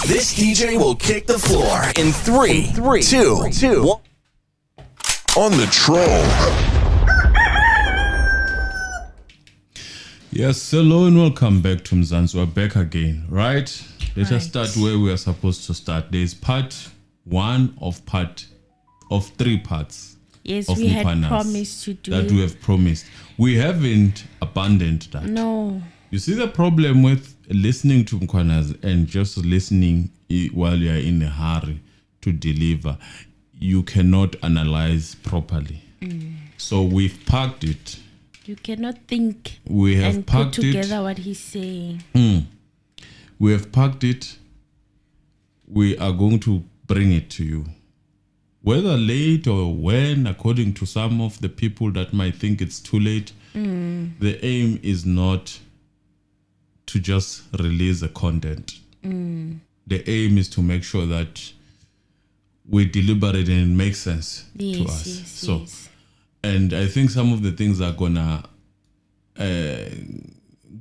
This DJ will kick the floor in 3, 2, 1. On the troll. Yes, hello and welcome back to Mzansi. We're back again, right? Let us start where we are supposed to start. There's part 1 of 3 parts. Yes, of we had Mukwanas promised to do that we have promised. We haven't abandoned that. No. You see the problem with listening to Mukwanas and just listening while you are in a hurry to deliver, you cannot analyze properly. So we've parked it. You cannot think We have and put parked together what he's saying. We have parked it. We are going to bring it to you. Whether late or when, according to some of the people that might think it's too late, the aim is not to just release the content. The aim is to make sure that we deliberate and it makes sense to us. Yes. And I think some of the things are gonna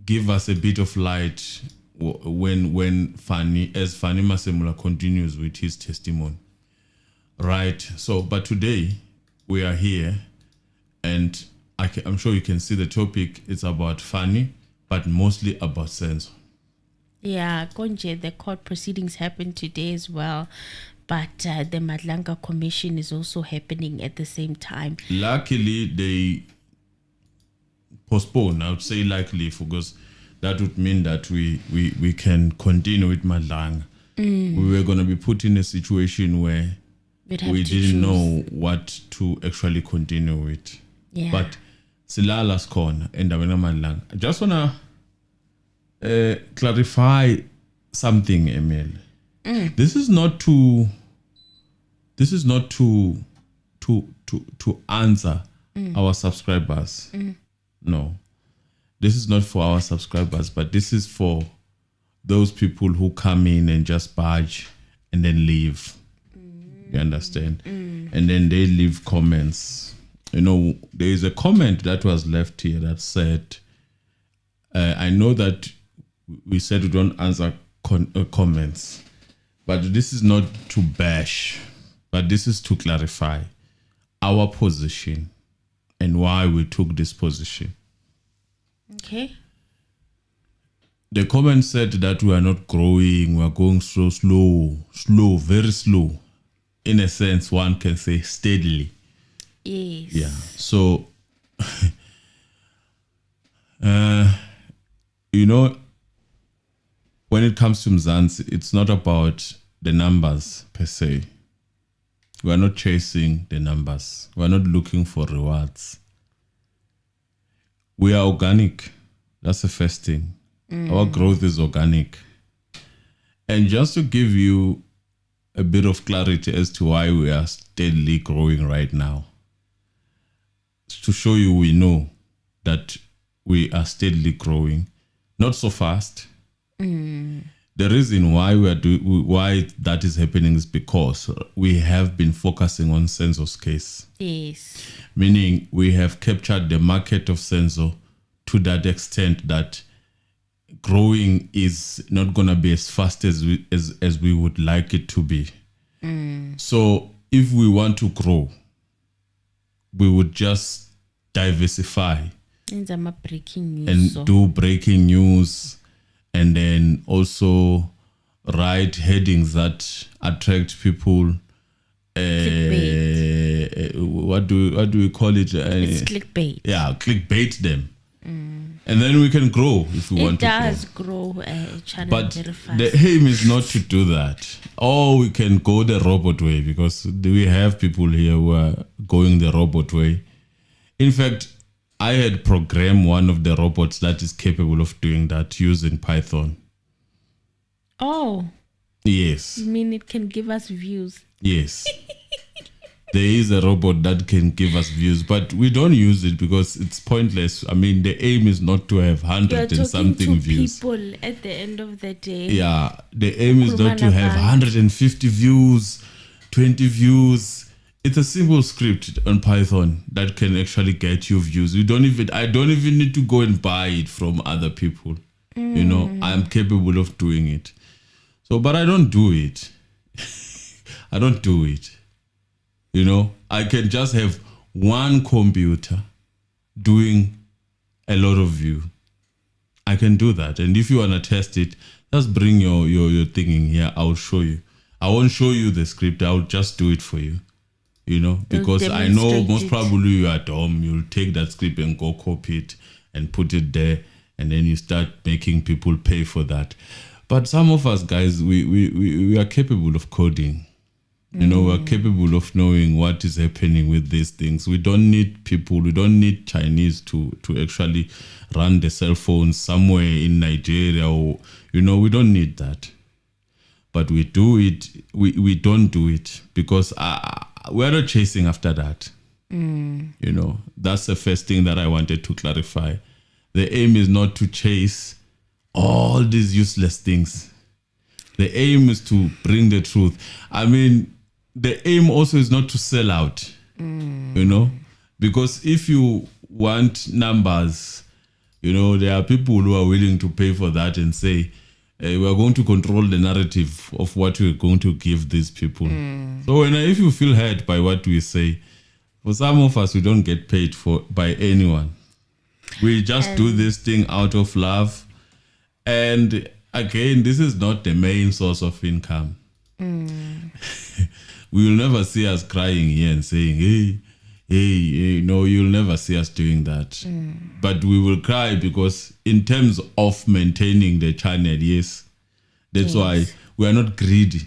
give us a bit of light when Fanny MASEMOLA continues with his testimony. Right. So, but today we are here, and I'm sure you can see the topic. It's about Fanny, but mostly about Senzo. Yeah, Konje, the court proceedings happened today as well, but the MADLANGA commission is also happening at the same time. Luckily, they postpone. I would say luckily, because that would mean that we can continue with MADLANGA. We were going to be put in a situation where we didn't know what to actually continue with. Yeah. But Silala's corner and MADLANGA. I just want to clarify something, Emil. This is not to answer our subscribers. No. This is not for our subscribers, but this is for those people who come in and just badge and then leave. You understand? And then they leave comments. You know, there is a comment that was left here that said, I know that we said we don't answer comments, but this is not to bash, but this is to clarify our position and why we took this position. Okay. The comment said that we are not growing, we are going so slow, very slow. In a sense, one can say steadily. Yes. Yeah. So, you know, when it comes to Mzansi, it's not about the numbers per se. We are not chasing the numbers. We are not looking for rewards. We are organic. That's the first thing. Our growth is organic. And just to give you a bit of clarity as to why we are steadily growing right now, to show you we know that we are steadily growing, not so fast. The reason why why that is happening is because we have been focusing on Senzo's case. Yes. Meaning we have captured the market of Senzo to that extent that growing is not going to be as fast as we would like it to be. So if we want to grow, we would just diversify and do breaking news, and then also write headings that attract people. What do we call it? It's clickbait. Yeah, clickbait them. And then we can grow if we want to grow. It does grow. But the aim is not to do that. Or we can go the robot way, because we have people here who are going the robot way. In fact, I had programmed one of the robots that is capable of doing that using Python. Oh. Yes. You mean it can give us views? Yes. There is a robot that can give us views, but we don't use it because it's pointless. I mean, the aim is not to have 100 and something views. People at the end of the day. Yeah, the aim is not to have 150 views, 20 views. It's a simple script on Python that can actually get you views. I don't even need to go and buy it from other people. You know, I'm capable of doing it. So, but I don't do it. I don't do it. You know, I can just have one computer doing a lot of view. I can do that. And if you want to test it, just bring your thing in here. I'll show you. I won't show you the script. I'll just do it for you. You know, because I know most probably you are at home. You'll take that script and go copy it and put it there. And then you start making people pay for that. But some of us guys, we are capable of coding. You know, we're capable of knowing what is happening with these things. We don't need people, we don't need Chinese to actually run the cell phones somewhere in Nigeria, or, you know, we don't need that. But we do it, we don't do it because we're not chasing after that. You know, that's the first thing that I wanted to clarify. The aim is not to chase all these useless things. The aim is to bring the truth. I mean, the aim also is not to sell out, you know, because if you want numbers, you know, there are people who are willing to pay for that and say, we are going to control the narrative of what we're going to give these people. So if you feel hurt by what we say, for some of us, we don't get paid by anyone. We just do this thing out of love. And again, this is not the main source of income. We will never see us crying here and saying, hey, no, you'll never see us doing that. But we will cry because in terms of maintaining the channel, yes, that's why we are not greedy.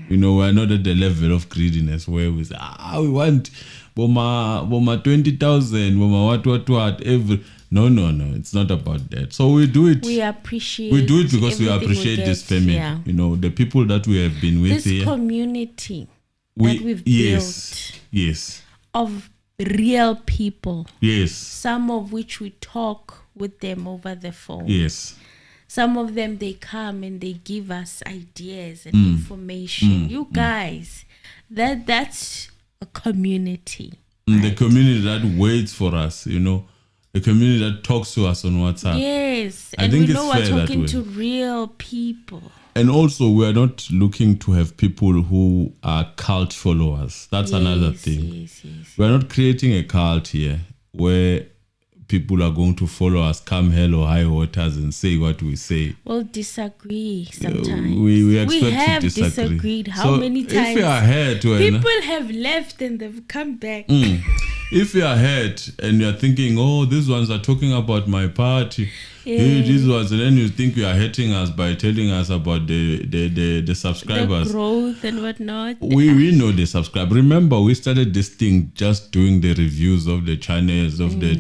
You know, we are not at the level of greediness where we say, we want boma 20,000, boma what, every. No, it's not about that. So we do it. We appreciate. We do it because we appreciate this family. Yeah. You know, the people that we have been with this here. Community that we've built. Yes. Of real people. Yes. Some of which we talk with them over the phone. Yes. Some of them, they come and they give us ideas and information. You guys, that's a community. Right? The community that waits for us, you know. A community that talks to us on WhatsApp. Yes, I and think we know we're talking that to real people. And also, we are not looking to have people who are cult followers. That's another thing. Yes. We are not creating a cult here where people are going to follow us, come hell or high waters, and say what we say. We'll disagree sometimes. We expect we have to disagree. Disagreed. How many times? If you are hurt, people have left and they've come back. If you are hurt and you're thinking, these ones are talking about my party, these ones, and then you think you are hurting us by telling us about the subscribers. The growth and whatnot. We know the subscribe. Remember, we started this thing just doing the reviews of the channels, of the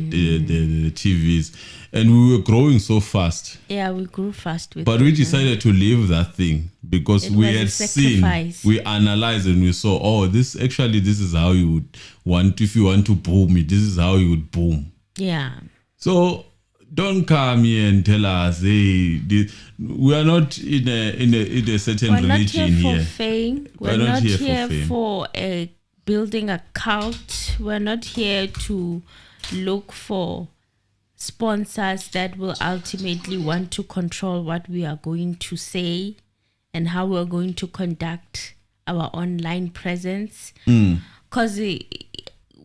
TVs, and we were growing so fast. Yeah, we grew fast with But we decided to leave that thing because we had seen, we analyzed and we saw, this is how you would want, if you want to boom it, this is how you would boom. Yeah. So don't come here and tell us, we are not in a certain religion here. We're not here for fame. We're not here for building a cult. We're not here to look for sponsors that will ultimately want to control what we are going to say and how we're going to conduct our online presence. Because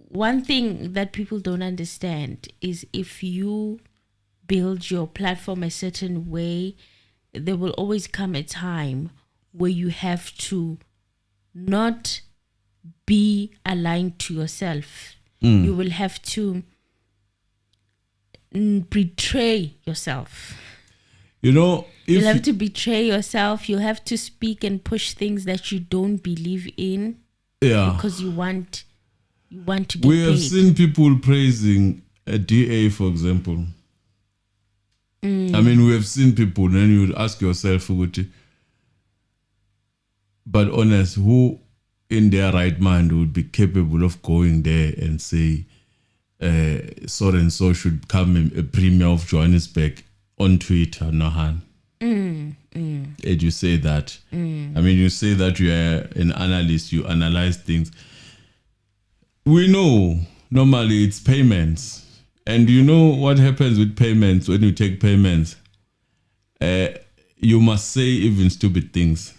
one thing that people don't understand is if you build your platform a certain way, there will always come a time where you have to not be aligned to yourself. You will have to betray yourself. You know, you'll have to betray yourself. You'll have to speak and push things that you don't believe in. Yeah. Because you want to get We have paid. seen people praising a DA, for example. I mean, we have seen people, and then you would ask yourself, but honest, who in their right mind would be capable of going there and say, so and so should come a premier of Johannesburg on Twitter, Nohan? And you say that. I mean, you say that you are an analyst, you analyze things. We know normally it's payments. And you know what happens with payments when you take payments? you must say even stupid things.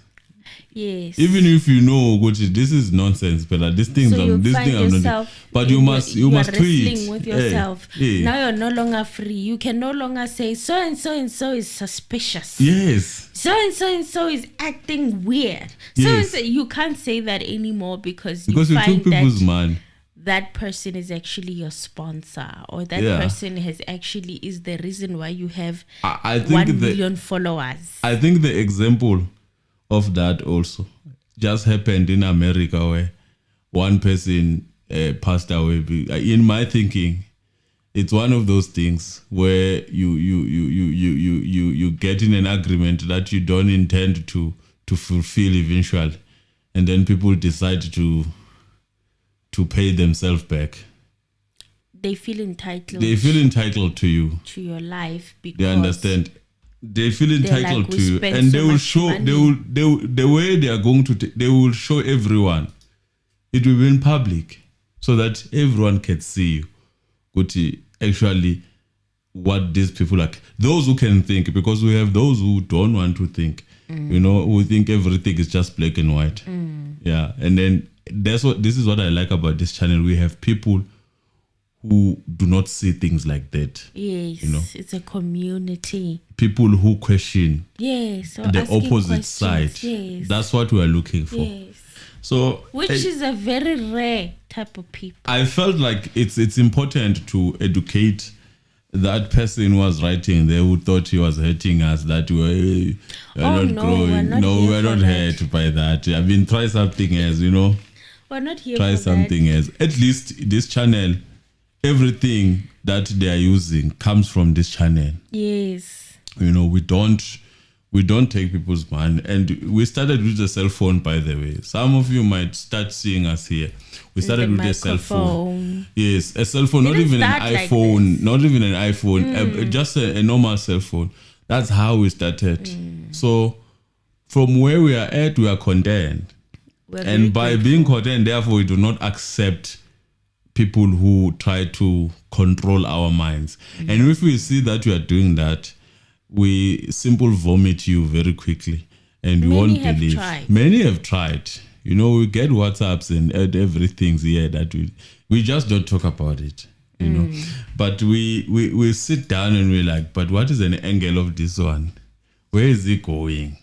Yes. Even if you know, this is nonsense, but this thing, so this thing I'm not. But you must tweet with yourself. Now you're no longer free. You can no longer say so and so is suspicious. Yes. So and so is acting weird. Yes. So you can't say that anymore because you find took people's mind. That person is actually your sponsor, or that person is the reason why you have I think 1 million followers. I think the example of that also just happened in America, where one person passed away. In my thinking, it's one of those things where you get in an agreement that you don't intend to fulfill eventually, and then people decide to pay themselves back. They feel entitled. They feel entitled to you, to your life, because they understand. They feel entitled like, to you, and they will show. They will the way they are going to. They will show everyone. It will be in public, so that everyone can see you. Actually, what these people are. Those who can think, because we have those who don't want to think. Who think everything is just black and white. Yeah, and then this is what I like about this channel. We have people who do not see things like that. Yes, it's a community. People who question the opposite side. Yes. That's what we are looking for. Yes. So, which is a very rare type of people. I felt like it's important to educate that person who was writing there, who thought he was hurting us, that we're not growing. We're not hurt by that. I mean, try something else, We're not here try for something else. At least this channel, everything that they are using comes from this channel. Yes. We don't take people's money. And we started with a cell phone, by the way. Some of you might start seeing us here. We started with a cell phone. Yes, a cell phone, not even an iPhone, just a normal cell phone. That's how we started. So from where we are at, we are content. And by being content, therefore, we do not accept people who try to control our minds. And if we see that you are doing that, we simple vomit you very quickly, and you won't believe. Many have tried. We get WhatsApps and everything here that we just don't talk about it. But we sit down and we're like, but what is an angle of this one? Where is it going?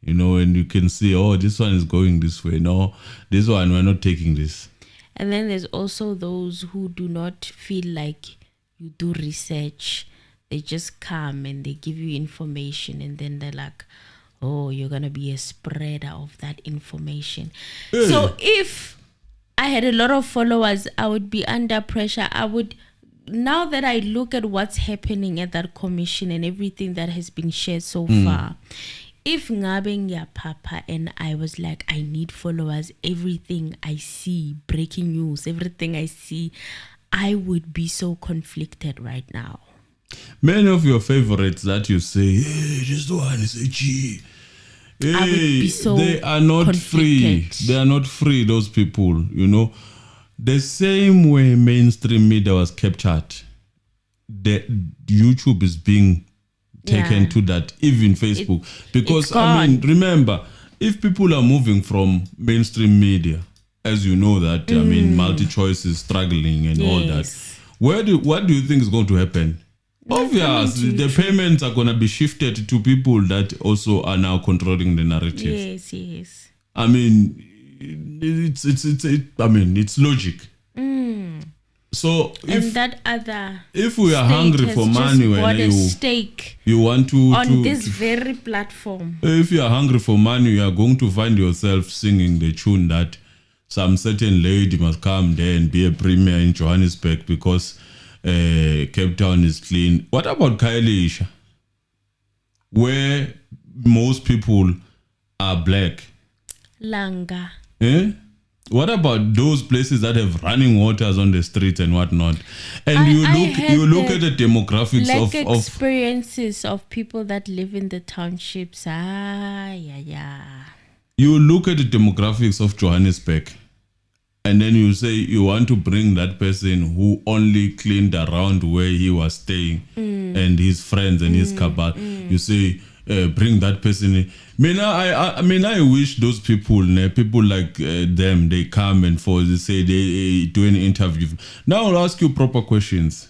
And you can see, this one is going this way. No, this one, we're not taking this. And then there's also those who do not feel like you do research. They just come and they give you information, and then they're like, you're going to be a spreader of that information. Hey. So if I had a lot of followers, I would be under pressure. Now that I look at what's happening at that commission and everything that has been shared so far, if ngabeng ya papa and I was like, I need followers, everything I see, breaking news, everything I see, I would be so conflicted right now. Many of your favorites that you say, hey, this one is a G. Hey, I would be so they are not free. They are not free, those people, The same way mainstream media was captured, the YouTube is being taken to that, even Facebook. Because, remember, if people are moving from mainstream media, as you know that, multi-choice is struggling and all that, what do you think is going to happen? Obviously, the payments are going to be shifted to people that also are now controlling the narrative. Yes. It's logic. So if we are hungry for money, you want to on this very platform. If you are hungry for money, you are going to find yourself singing the tune that some certain lady must come there and be a premier in Johannesburg because Cape Town is clean. What about Khayelitsha, where most people are black? Langa. What about those places that have running waters on the streets and whatnot? And you look at the demographics of experiences of people that live in the townships. You look at the demographics of Johannesburg, and then you say you want to bring that person who only cleaned around where he was staying and his friends and his cabal. You say bring that person in. I wish those people, people like them, they come and they say they do an interview. Now I'll ask you proper questions.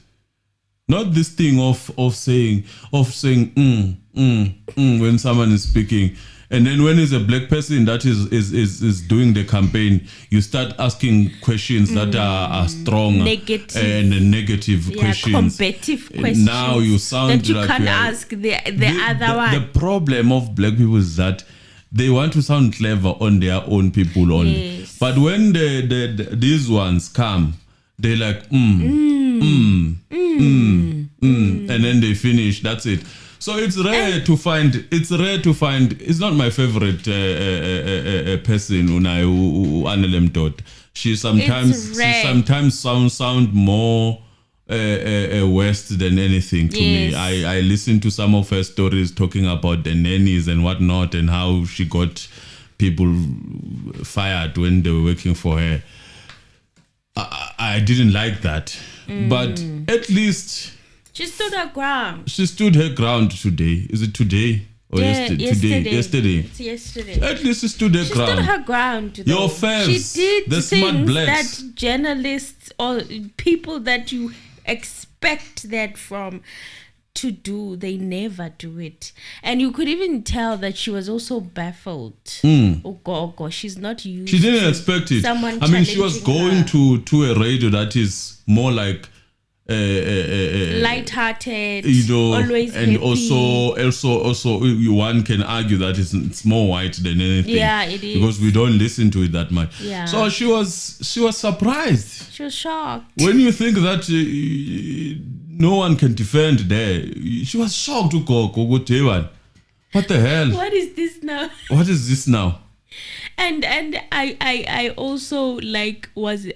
Not this thing of saying when someone is speaking, and then when it's a black person that is doing the campaign, you start asking questions that are strong and negative questions, combative questions. Now you sound that you like can't ask the other one. The problem of black people is that they want to sound clever on their own people only. Yes. But when these ones come, they like and then they finish. That's it. So it's rare to find. It's not my favorite person. Unai Dot. She sometimes sound more West than anything to me. I listen to some of her stories talking about the nannies and whatnot and how she got people fired when they were working for her. I didn't like that, but at least she stood her ground. She stood her ground today. Is it today or yesterday? Yesterday. It's yesterday. At least she stood her ground. She stood her ground. Though. Your fans, she did the things smart blacks, that journalists or people that you expect that from to do, they never do it. And you could even tell that she was also baffled. Oh God, she's not used. She didn't expect it. She was going to a radio that is more like light-hearted, always and happy. also one can argue that it's more white than anything. Yeah, it is, because we don't listen to it that much. Yeah. So she was surprised. She was shocked. When you think that no one can defend there, she was shocked to go. What the hell? What is this now? What is this now? And I also was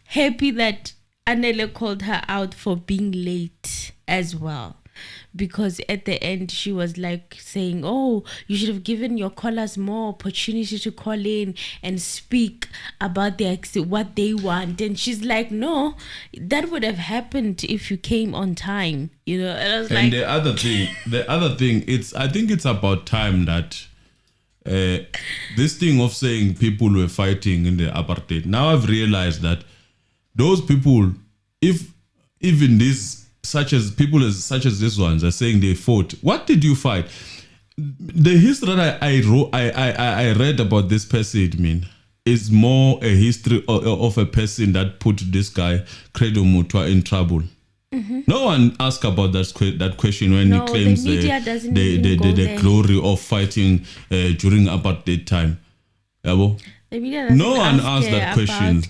happy that Anele called her out for being late as well, because at the end she was saying, oh, you should have given your callers more opportunity to call in and speak about what they want. And she's like, no, that would have happened if you came on time, And I was the other thing, I think it's about time that this thing of saying people were fighting in the apartheid. Now I've realized that those people, if even these such as these ones are saying they fought, what did you fight? The history that I read about this person, is more a history of a person that put this guy Credo Mutwa in trouble. Mm-hmm. No one asked about that question when he claims the glory of fighting during apartheid time. No one asked that question.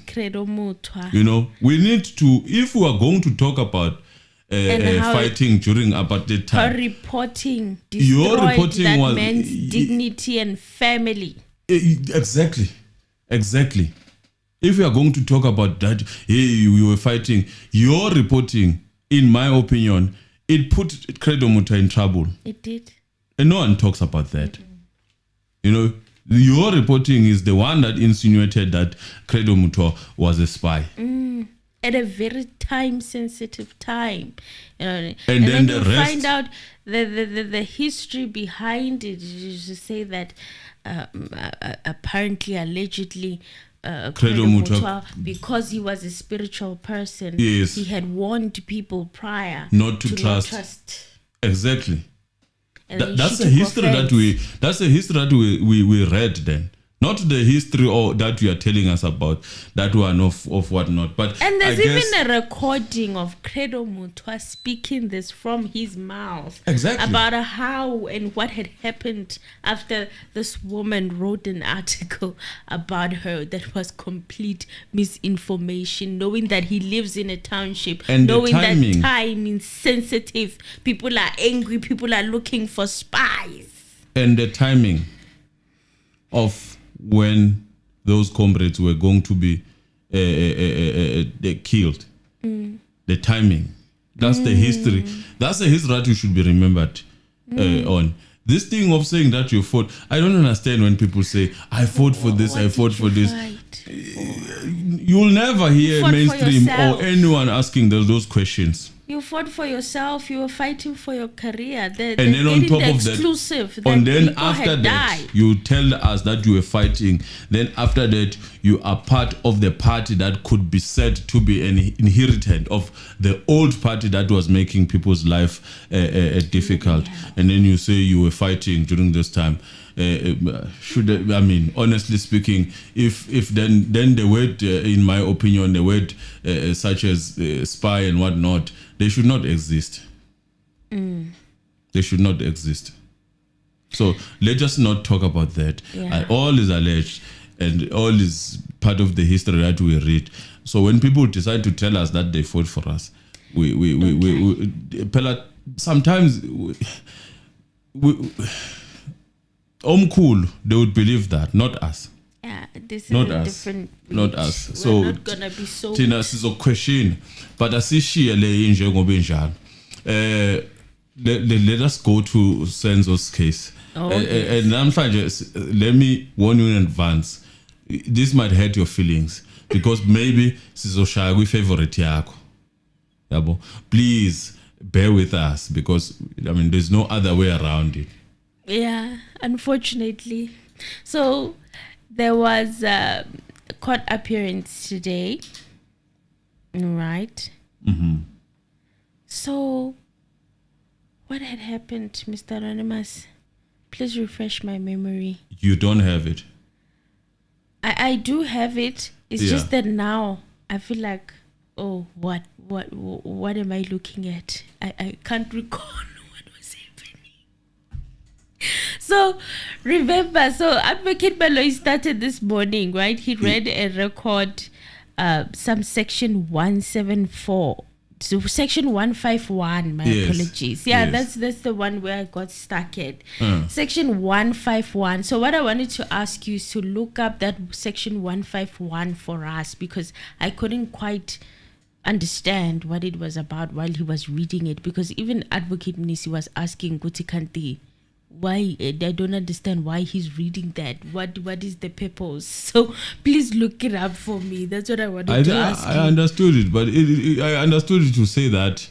We need to, if we are going to talk about fighting during apartheid time, her reporting destroyed that man's dignity and family. Exactly. If we are going to talk about that, hey, we were fighting, your reporting, in my opinion, it put Credo Mutwa in trouble. It did. And no one talks about that. Mm-hmm. Your reporting is the one that insinuated that Credo Mutwa was a spy. At a very time-sensitive time. And then you the rest. Find out the history behind it. You just say that apparently, allegedly, Credo Mutwa, because he was a spiritual person, yes, he had warned people prior not to trust. Exactly. That's a history that we read then. Not the history that you are telling us about, that one of whatnot. And there's even a recording of Credo Mutwa speaking this from his mouth. Exactly. About how and what had happened after this woman wrote an article about her that was complete misinformation, knowing that he lives in a township, and knowing that time is sensitive, people are angry, people are looking for spies. And the timing of when those comrades were going to be killed. The timing. That's the history. That's the history that you should be remembered on. This thing of saying that you fought, I don't understand when people say, I fought for this, I fought for this. You'll never hear mainstream or anyone asking those questions. You fought for yourself. You were fighting for your career. And then on top of exclusive that, and then after that, died. you tell us that you were fighting. Then after that, you are part of the party that could be said to be an inheritant of the old party that was making people's life difficult. Yeah. And then you say you were fighting during this time. Honestly speaking, if then the word, in my opinion, the word such as spy and whatnot, they should not exist. They should not exist. So let's just not talk about that. Yeah. All is alleged and all is part of the history that we read. So when people decide to tell us that they fought for us, sometimes cool, they would believe that, not us. Yeah, this is not a us. Different reach. Not us. We're So not gonna be so Tina is a question, but let us go to Senzo's case. And I'm trying let me warn you in advance. This might hurt your feelings because maybe sizoshaya kwi favorite yakho. Yabo. Please bear with us because there's no other way around it. Yeah, unfortunately. So there was a court appearance today, right? Mm-hmm. So what had happened, Mr. Anonymous? Please refresh my memory. You don't have it. I do have it. It's just that now I feel like, oh, what am I looking at? I can't recall what was happening. So remember, Advocate Baloyi started this morning, right? He read a record, some section 174. So section 151, my apologies. Yeah, that's the one where I got stuck at. Section 151. So what I wanted to ask you is to look up that section 151 for us because I couldn't quite understand what it was about while he was reading it, because even Advocate Mnisi was asking Guti Kanti, why I don't understand why he's reading that. What is the purpose? So please look it up for me. That's what I wanted to ask you. I understood it, but I understood it to say that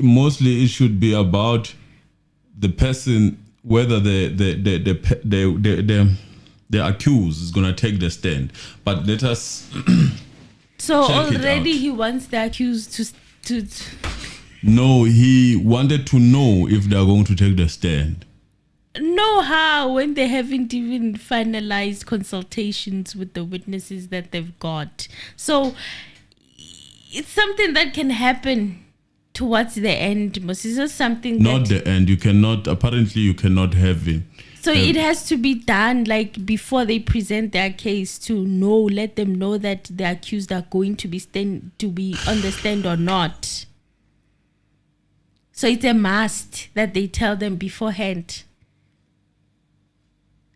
mostly it should be about the person, whether the accused is gonna take the stand. But let us. So already he wants the accused to. No, he wanted to know if they are going to take the stand. Know how, when they haven't even finalized consultations with the witnesses that they've got. So it's something that can happen towards the end. Most is just something not the end. You cannot have it. So it has to be done like before they present their case to let them know that the accused are going to be on the stand or not. So it's a must that they tell them beforehand.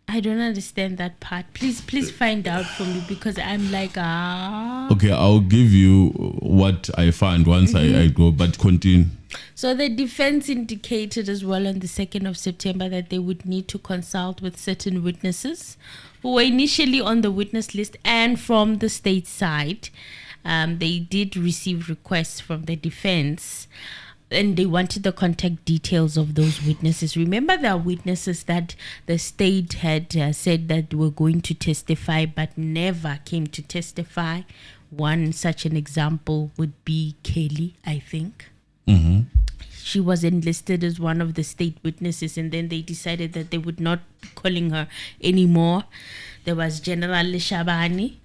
I don't understand that part. Please find out for me because I'm like, Okay, I'll give you what I find once I go, but continue. So the defense indicated as well on the 2nd of September that they would need to consult with certain witnesses who were initially on the witness list and from the state side. They did receive requests from the defense. And they wanted the contact details of those witnesses. Remember, there are witnesses that the state had said that were going to testify but never came to testify. One such an example would be Kelly, I think. Mm-hmm. She was enlisted as one of the state witnesses, and then they decided that they would not be calling her anymore. There was General Leshabani.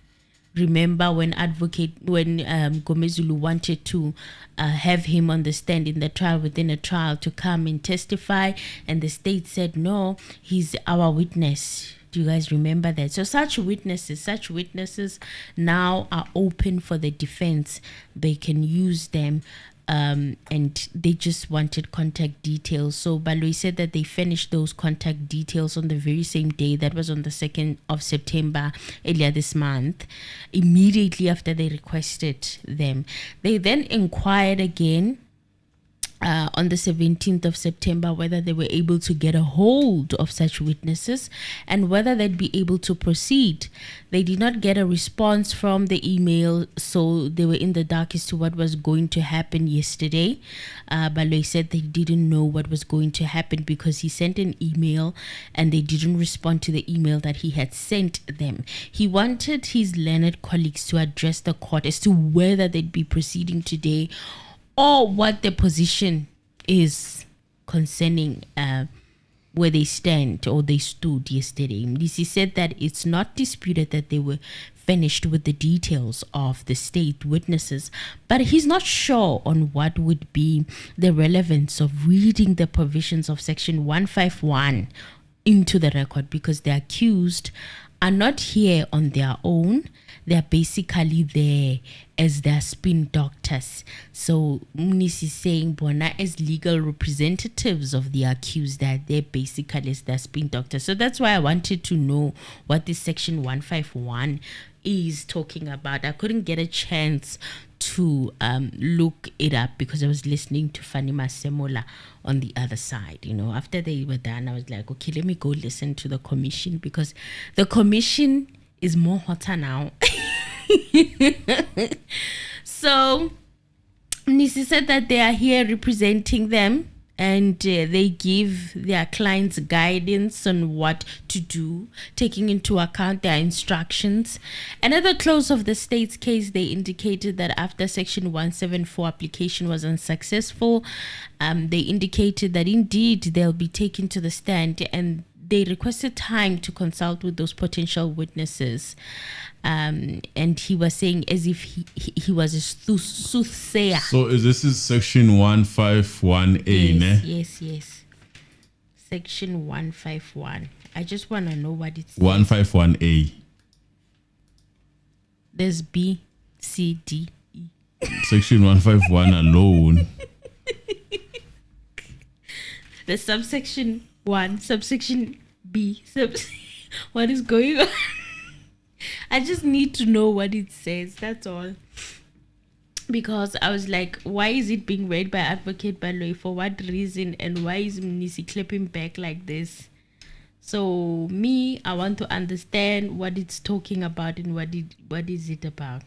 Remember when Gomezulu wanted to have him on the stand in the trial, within a trial, to come and testify, and the state said, no, he's our witness. Do you guys remember that? So such witnesses now are open for the defense. They can use them. And they just wanted contact details. So Baloyi said that they finished those contact details on the very same day. That was on the 2nd of September, earlier this month, immediately after they requested them. They then inquired again on the 17th of September whether they were able to get a hold of such witnesses and whether they'd be able to proceed. They did not get a response from the email, so they were in the dark as to what was going to happen yesterday. Baloyi said they didn't know what was going to happen because he sent an email and they didn't respond to the email that he had sent them. He wanted his learned colleagues to address the court as to whether they'd be proceeding today or what the position is concerning where they stand or they stood yesterday. Mlisi said that it's not disputed that they were finished with the details of the state witnesses, but he's not sure on what would be the relevance of reading the provisions of Section 151 into the record because the accused are not here on their own. They're basically there as their spin doctors. So Mlisi is saying Bona as legal representatives of the accused, that they're basically as their spin doctors. So that's why I wanted to know what this Section 151 is talking about. I couldn't get a chance to look it up because I was listening to Fanny MASEMOLA on the other side. You know, after they were done, I was like, okay, let me go listen to the commission because the commission is more hotter now. So Mlisi said that they are here representing them and they give their clients guidance on what to do, taking into account their instructions. And at the close of the state's case, they indicated that after Section 174 application was unsuccessful, they indicated that indeed they'll be taken to the stand, and they requested time to consult with those potential witnesses. And he was saying as if he was a soothsayer. So this is Section 151A, yes. Section 151. I just want to know what it's 151A. There's B, C, D, E. Section 151 alone. The subsection 1, subsection B, what is going on? I just need to know what it says, that's all. Because I was like, why is it being read by Advocate Baloyi? For what reason? And why is Mlisi clapping back like this? So me, I want to understand what it's talking about and what is it about.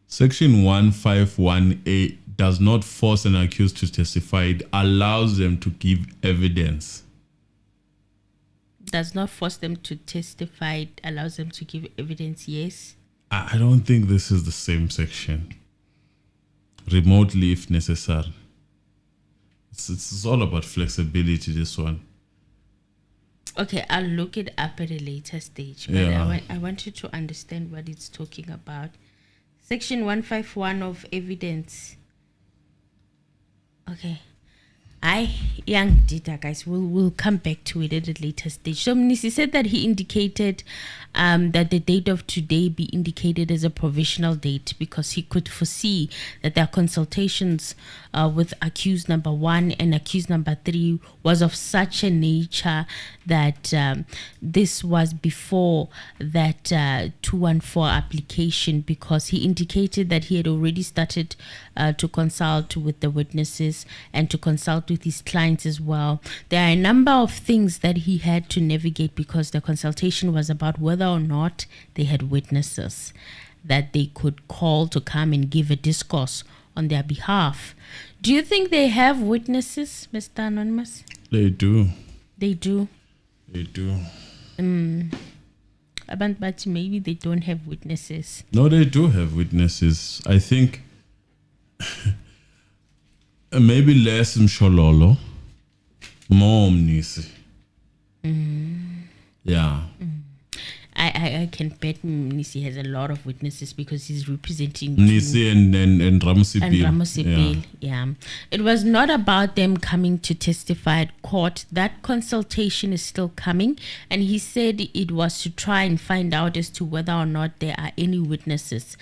Section 151A does not force an accused to testify. It allows them to give evidence. Does not force them to testify. It allows them to give evidence, yes. I don't think this is the same section. Remotely if necessary. It's all about flexibility, this one. Okay, I'll look it up at a later stage. But Yeah. I want you to understand what it's talking about. Section 151 of evidence. Okay. Young data, guys. We'll come back to it at a later stage. So Mlisi said that he indicated that the date of today be indicated as a provisional date because he could foresee that their consultations with accused number 1 and accused number 3 was of such a nature that this was before that 214 application, because he indicated that he had already started to consult with the witnesses and to consult with his clients as well. There are a number of things that he had to navigate because the consultation was about whether or not they had witnesses that they could call to come and give a discourse on their behalf. Do you think they have witnesses, Mr. Anonymous? They do. They do. They do. But maybe they don't have witnesses. No, they do have witnesses. I think maybe less MSHOLOLO, more Mlisi. Yeah. I can bet Mlisi has a lot of witnesses because he's representing Mlisi and Ramosipil. Yeah. It was not about them coming to testify at court. That consultation is still coming, and he said it was to try and find out as to whether or not there are any witnesses.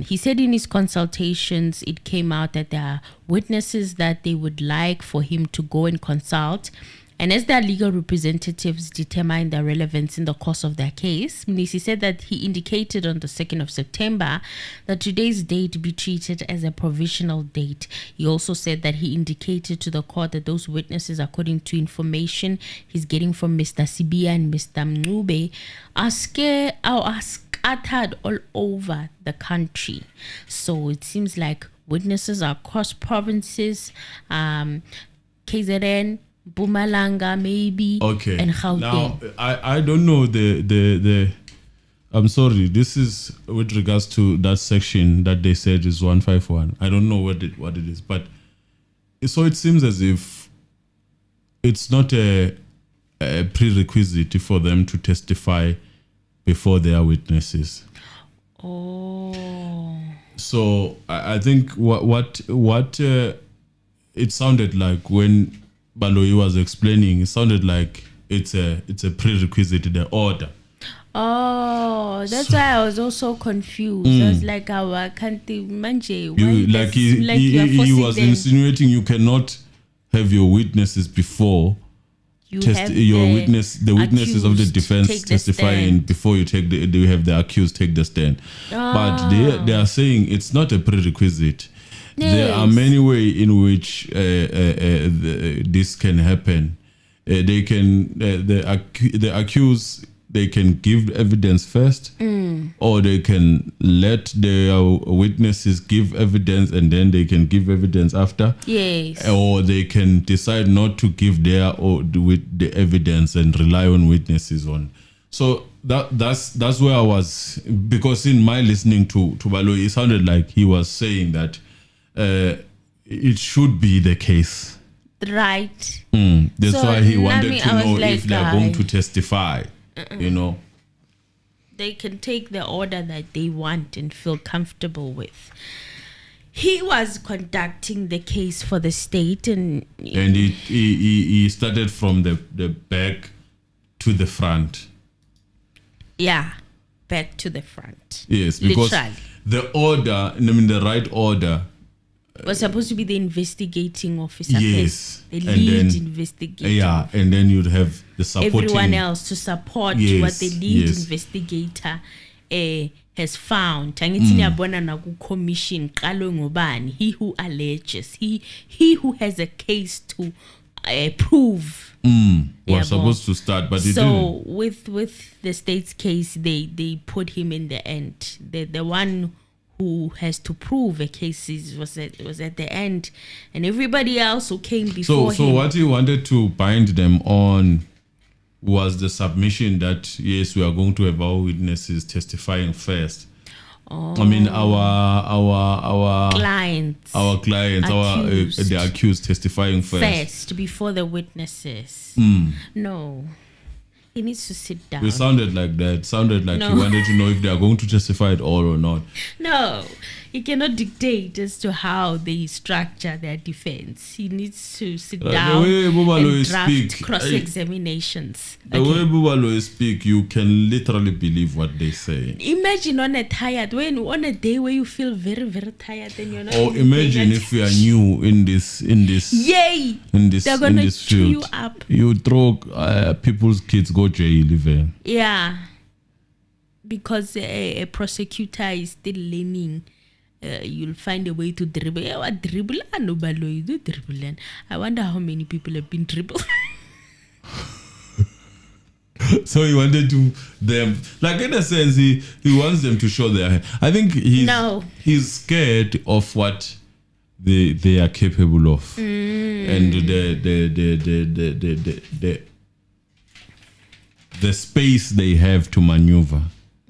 He said in his consultations it came out that there are witnesses that they would like for him to go and consult, And as their legal representatives determine their relevance in the course of their case, Mnisi said that he indicated on the 2nd of September that today's date be treated as a provisional date. He also said that he indicated to the court that those witnesses, according to information he's getting from Mr. Sibia and Mr. Mncube, are scattered all over the country. So it seems like witnesses are across provinces, KZN, Mpumalanga maybe, okay, and Gauteng. Now I don't know the I'm sorry, this is with regards to that section that they said is 151. I don't know what it is, but so it seems as if it's not a prerequisite for them to testify before their witnesses. Oh. So I think what it sounded like when Baloyi was explaining, it sounded like it's a prerequisite, the order. Oh, that's why I was also confused. I was like, I can't manje. He was insinuating you cannot have your witnesses before the witnesses of the defense testifying before you have the accused take the stand. But they are saying it's not a prerequisite. Yes. There are many ways in which this can happen. They can the accused, they can give evidence first, or they can let their witnesses give evidence and then they can give evidence after. Yes. Or they can decide not to give with the evidence and rely on witnesses on. So that's where I was, because in my listening to Baloyi, it sounded like he was saying that it should be the case. Right. That's why he wanted to know if they're going to testify. You know, they can take the order that they want and feel comfortable with. He was conducting the case for the state, and he started from the back to the front. Yeah, back to the front. Yes, because literally. The order, the right order was supposed to be the investigating officer. Yes. The lead investigator. Yeah, and then you'd have the supporting. Everyone else to support what the lead investigator has found. Commission, he who alleges, he who has a case to prove. Was supposed to start, but it didn't. with the state's case, they put him in the end. The one who has to prove a case was at the end, and everybody else who came before him. So what he wanted to bind them on was the submission that yes, we are going to have our witnesses testifying first. Oh. I mean our clients, the accused testifying first before the witnesses. No. He needs to sit down. It sounded like that. It sounded like he wanted to know if they are going to testify at all or not. No, he cannot dictate as to how they structure their defense. He needs to sit down and draft cross-examinations. The way Bubalo speak, you can literally believe what they say. Imagine on a day where you feel very, very tired, and you're not. Or imagine if you are new in this. Yay! They're gonna chew you up. You throw people's kids go jail even. Yeah, because a prosecutor is still learning. You'll find a way to dribble. Dribble? I wonder how many people have been dribbled. So he wanted to them, like in a sense, he wants them to show their hand. I think he's scared of what they are capable of, and the space they have to maneuver.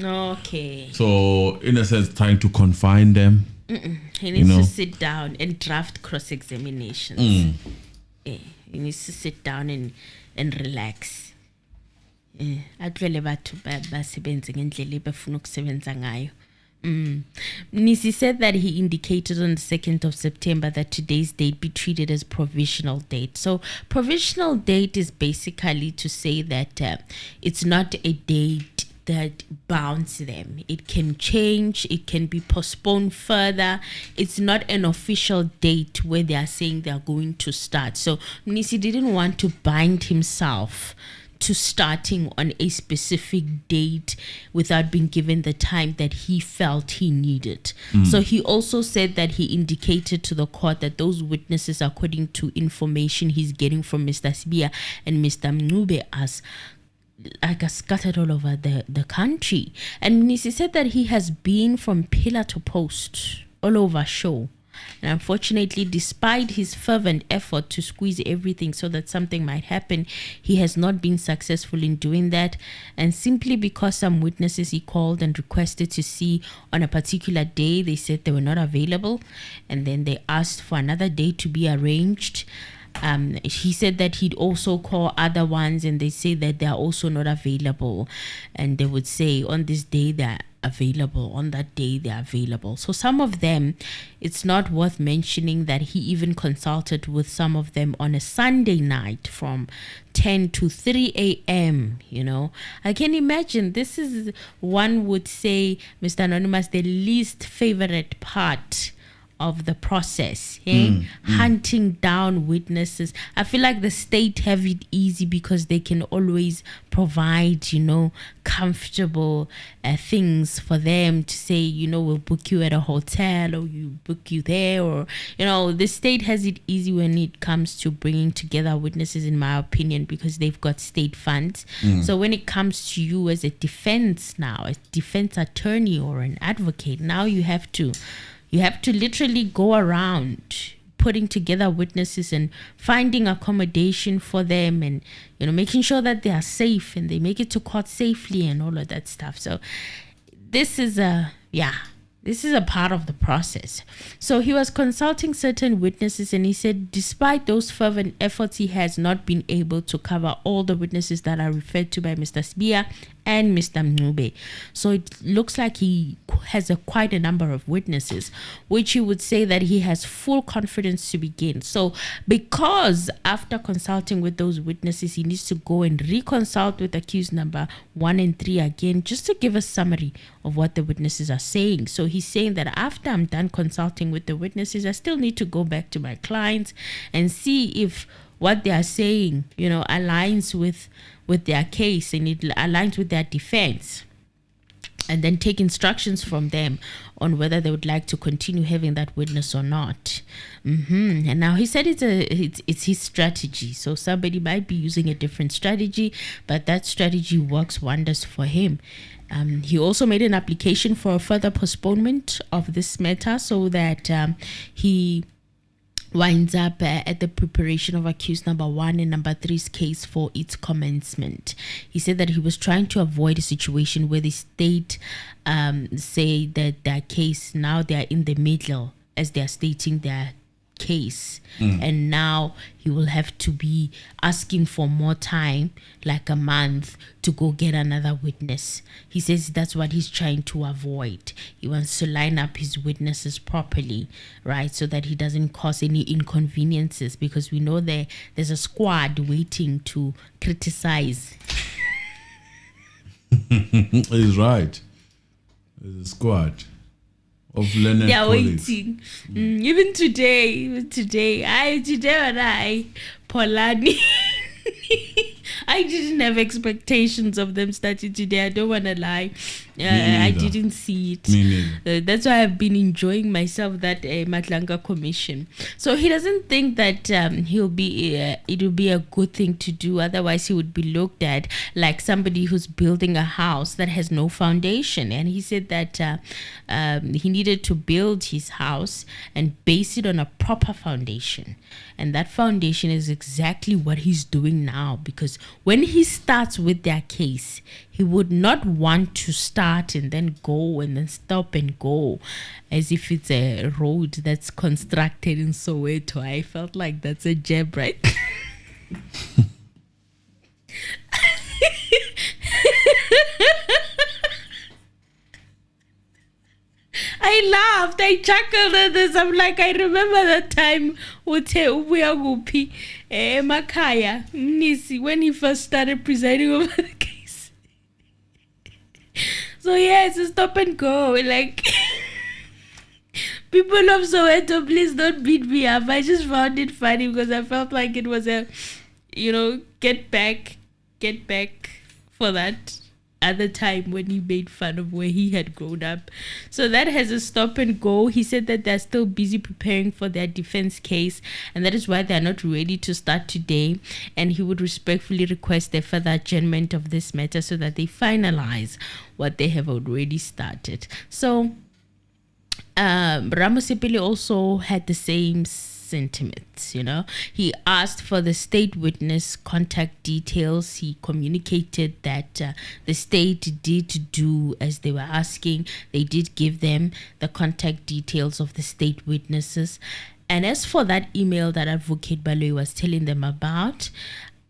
Okay. So in a sense, trying to confine them. He needs to sit down and draft cross-examinations. He needs to sit down and relax. Nisi said that he indicated on the 2nd of September that today's date be treated as provisional date. So provisional date is basically to say that it's not a date that bounds them. It can change, it can be postponed further. It's not an official date where they are saying they are going to start. So Mnisi didn't want to bind himself to starting on a specific date without being given the time that he felt he needed. So he also said that he indicated to the court that those witnesses, according to information he's getting from Mr. Sibia and Mr. Mncube, are scattered all over the country. And Mnisi said that he has been from pillar to post all over show. And unfortunately, despite his fervent effort to squeeze everything so that something might happen, he has not been successful in doing that. And simply because some witnesses he called and requested to see on a particular day, they said they were not available. And then they asked for another day to be arranged. He said that he'd also call other ones and they say that they are also not available. And they would say on this day they're available, on that day they're available. So some of them, it's not worth mentioning that he even consulted with some of them on a Sunday night from 10 to 3 a.m. I can imagine this is, one would say, Mr. Anonymous, the least favorite part of the process, hunting down witnesses. I feel like the state have it easy because they can always provide, comfortable things for them to say, we'll book you at a hotel or you book you there, or, the state has it easy when it comes to bringing together witnesses, in my opinion, because they've got state funds. So when it comes to you as a defense attorney or an advocate, now you have to literally go around putting together witnesses and finding accommodation for them and, making sure that they are safe and they make it to court safely and all of that stuff. So this is a part of the process. So he was consulting certain witnesses and he said despite those fervent efforts, he has not been able to cover all the witnesses that are referred to by Mr. Sibia and Mr. Mncube. So it looks like he has quite a number of witnesses, which he would say that he has full confidence to begin. So because after consulting with those witnesses, he needs to go and reconsult with accused number 1 and 3 again, just to give a summary of what the witnesses are saying. So he's saying that after I'm done consulting with the witnesses, I still need to go back to my clients and see if what they are saying, aligns with their case and it aligns with their defense, and then take instructions from them on whether they would like to continue having that witness or not. And now he said it's his strategy. So somebody might be using a different strategy, but that strategy works wonders for him. He also made an application for a further postponement of this matter so that he winds up at the preparation of accused number 1 and number 3's case for its commencement. He said that he was trying to avoid a situation where the state say that their case, now they are in the middle as they are stating their case, and now he will have to be asking for more time, like a month, to go get another witness. He says that's what he's trying to avoid. He wants to line up his witnesses properly, right, so that he doesn't cause any inconveniences, because we know there's a squad waiting to criticize. He's right. There's a squad of learned they are colleagues. waiting. Even today when I Polani I didn't have expectations of them starting today. I don't want to lie. I didn't see it. Me neither. That's why I've been enjoying myself that MADLANGA commission. So he doesn't think that it will be a good thing to do. Otherwise, he would be looked at like somebody who's building a house that has no foundation. And he said that he needed to build his house and base it on a proper foundation. And that foundation is exactly what he's doing now, because when he starts with their case, he would not want to start and then go and then stop and go as if it's a road that's constructed in Soweto. I felt like that's a jab, right? I laughed, I chuckled at this. I'm like, I remember that time Makaya Nisi, when he first started presiding over the case. So yeah, it's a stop and go. Like, people of Soweto, please don't beat me up. I just found it funny because I felt like it was a, get back for that other time when he made fun of where he had grown up. So that has a stop and go. He said that they're still busy preparing for their defense case, and that is why they're not ready to start today. And he would respectfully request a further adjournment of this matter so that they finalize what they have already started. So Ramosepele also had the same sentiments. He asked for the state witness contact details. He communicated that the state did do as they were asking. They did give them the contact details of the state witnesses. And as for that email that Advocate Baloyi was telling them about,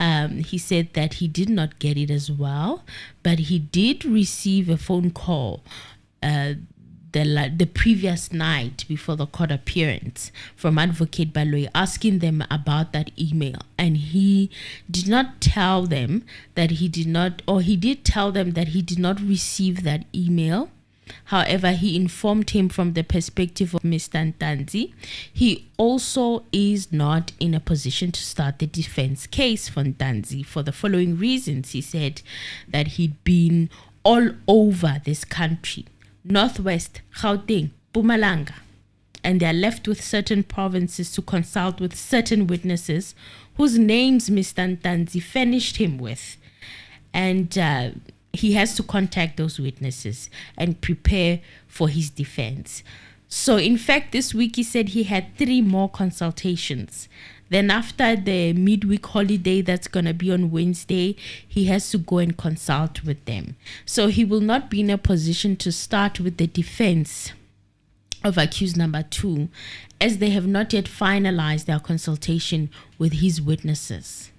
he said that he did not get it as well, but he did receive a phone call the previous night before the court appearance from Advocate Baloyi asking them about that email. And he did not tell them that he did not, or he did tell them that he did not receive that email. However, he informed him from the perspective of Mr. Ntanzi. He also is not in a position to start the defense case for Ntanzi for the following reasons. He said that he'd been all over this country, Northwest, Gauteng, Mpumalanga, and they are left with certain provinces to consult with certain witnesses whose names Mr. Ntanzi furnished him with. And he has to contact those witnesses and prepare for his defense. So, in fact, this week he said he had 3 more consultations. Then after the midweek holiday that's going to be on Wednesday, he has to go and consult with them. So he will not be in a position to start with the defense of accused number 2, as they have not yet finalized their consultation with his witnesses.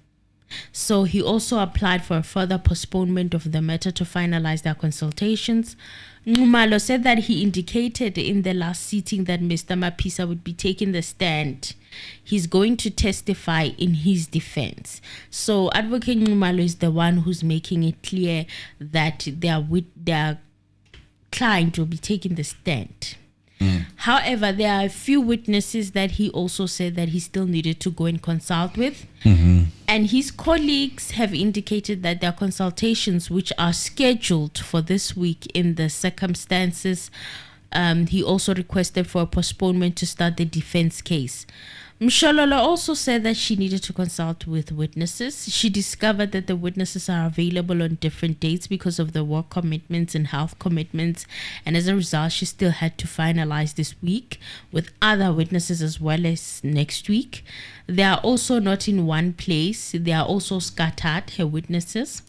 So he also applied for a further postponement of the matter to finalize their consultations. Nxumalo said that he indicated in the last sitting that Mr. Mapisa would be taking the stand. He's going to testify in his defense. So Advocate Nxumalo is the one who's making it clear that their client will be taking the stand. However, there are a few witnesses that he also said that he still needed to go and consult with. And his colleagues have indicated that their consultations, which are scheduled for this week in the circumstances, he also requested for a postponement to start the defense case. MSHOLOLO also said that she needed to consult with witnesses. She discovered that the witnesses are available on different dates because of the work commitments and health commitments. And as a result, she still had to finalize this week with other witnesses as well as next week. They are also not in one place. They are also scattered, her witnesses.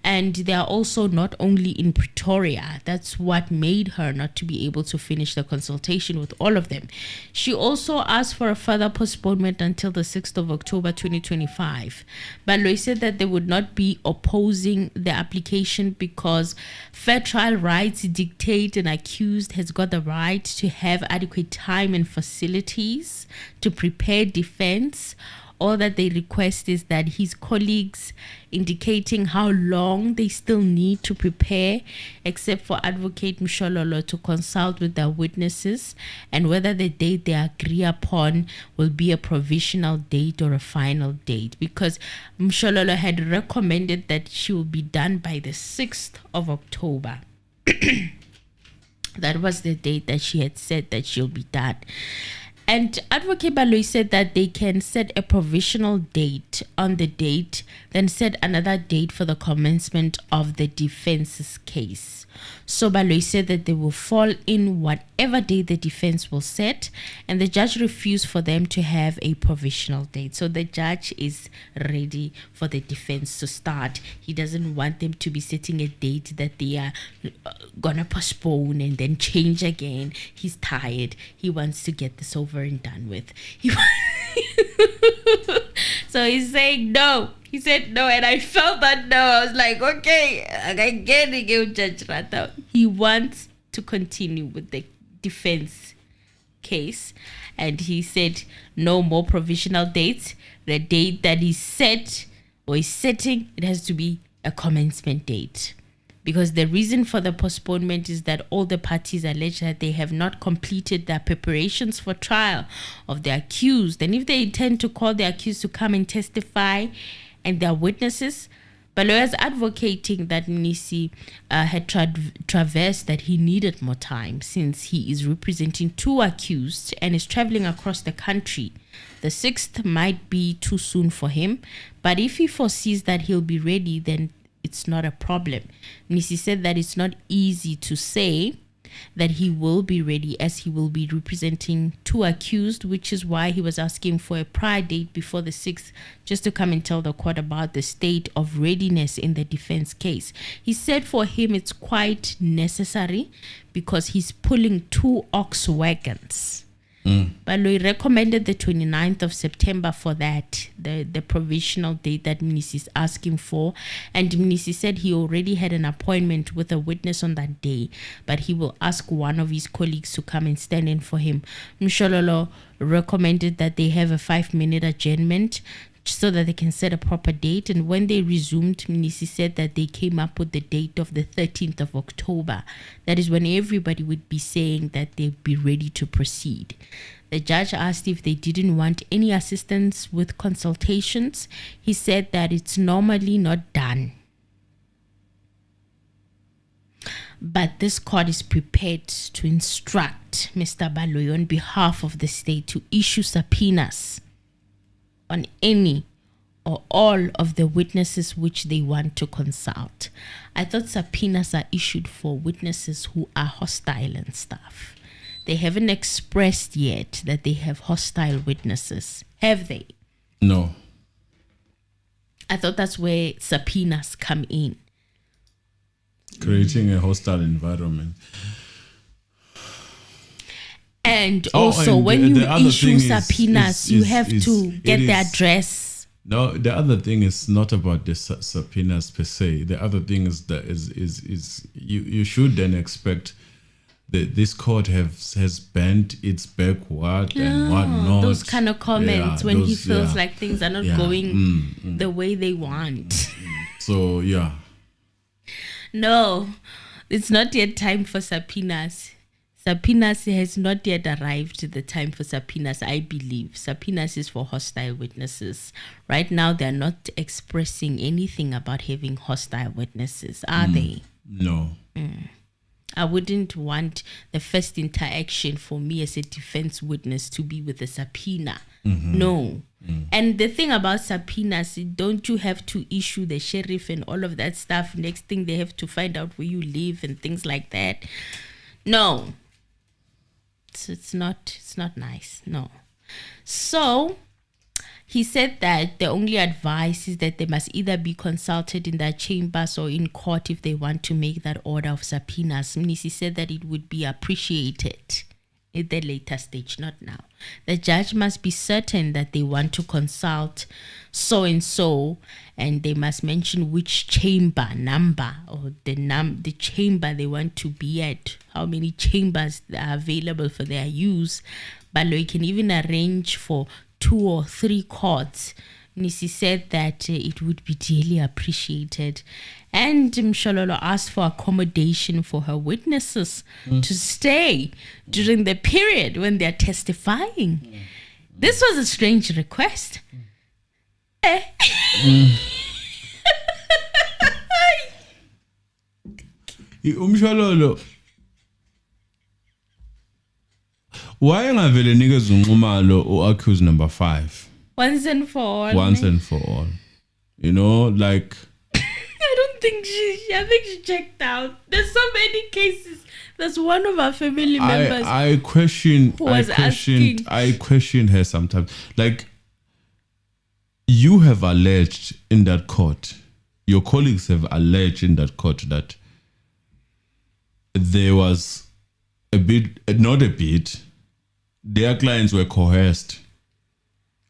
And they are also not only in Pretoria. That's what made her not to be able to finish the consultation with all of them. She also asked for a further postponement until the 6th of October 2025. Baloyi said that they would not be opposing the application because fair trial rights dictate an accused has got the right to have adequate time and facilities to prepare defense. All that they request is that his colleagues indicating how long they still need to prepare, except for Advocate MSHOLOLO to consult with their witnesses, and whether the date they agree upon will be a provisional date or a final date, because MSHOLOLO had recommended that she will be done by the 6th of October. That was the date that she had said that she'll be done. And Advocate Baloyi said that they can set a provisional date on the date, then set another date for the commencement of the defense's case. So Baloyi said that they will fall in whatever date the defense will set, and the judge refused for them to have a provisional date. So the judge is ready for the defense to start. He doesn't want them to be setting a date that they are gonna postpone and then change again. He's tired. He wants to get this over and done with. So he's saying no. He said no, and I felt that no. I was like, okay, I get it, Judge Rata. He wants to continue with the defense case, and he said no more provisional dates. The date that is set or is setting, it has to be a commencement date, because the reason for the postponement is that all the parties allege that they have not completed their preparations for trial of the accused. And if they intend to call the accused to come and testify and their witnesses, but lawyers advocating that Mnisi had traversed that he needed more time since he is representing 2 accused and is traveling across the country. The 6th might be too soon for him, but if he foresees that he'll be ready, then it's not a problem. Mnisi said that it's not easy to say that he will be ready as he will be representing 2 accused, which is why he was asking for a prior date before the 6th just to come and tell the court about the state of readiness in the defense case. He said for him it's quite necessary because he's pulling 2 ox wagons. But he recommended the 29th of September for that, the provisional date that Mnisi is asking for. And Mnisi said he already had an appointment with a witness on that day, but he will ask one of his colleagues to come and stand in for him. MSHOLOLO recommended that they have a 5-minute adjournment so that they can set a proper date. And when they resumed, Mnisi said that they came up with the date of the 13th of October. That is when everybody would be saying that they'd be ready to proceed. The judge asked if they didn't want any assistance with consultations. He said that it's normally not done, but this court is prepared to instruct Mr. Baloyi on behalf of the state to issue subpoenas on any or all of the witnesses which they want to consult. I thought subpoenas are issued for witnesses who are hostile and stuff. They haven't expressed yet that they have hostile witnesses, have they? No. I thought that's where subpoenas come in. Creating a hostile environment. And also, when you issue subpoenas, you have to get the address. No, the other thing is not about the subpoenas per se. The other thing is that is you should then expect that this court has bent its backward and whatnot. Those kind of comments when he feels like things are not going the way they want. So, yeah. No, it's not yet time for subpoenas. Subpoenas has not yet arrived, the time for subpoenas, I believe. Subpoenas is for hostile witnesses. Right now, they're not expressing anything about having hostile witnesses, are they? No. I wouldn't want the first interaction for me as a defense witness to be with a subpoena. No. And the thing about subpoenas, don't you have to issue the sheriff and all of that stuff? Next thing, they have to find out where you live and things like that. No. It's not nice. No. So he said that the only advice is that they must either be consulted in their chambers or in court if they want to make that order of subpoenas. Mnisi said that it would be appreciated at the later stage, not now. The judge must be certain that they want to consult so and so, and they must mention which chamber number or the chamber they want to be at, how many chambers are available for their use. But you can even arrange for 2 or 3 courts. Nisi said that it would be dearly appreciated. And MSHOLOLO asked for accommodation for her witnesses to stay during the period when they're testifying. This was a strange request. MSHOLOLO, why ngavele nikeza unqumalo or accuse number 5 once and for all? Once and for all. You know, like I think she checked out. There's so many cases. There's one of our family members. I question her sometimes. Like, you have alleged in that court, your colleagues have alleged in that court that there was their clients were coerced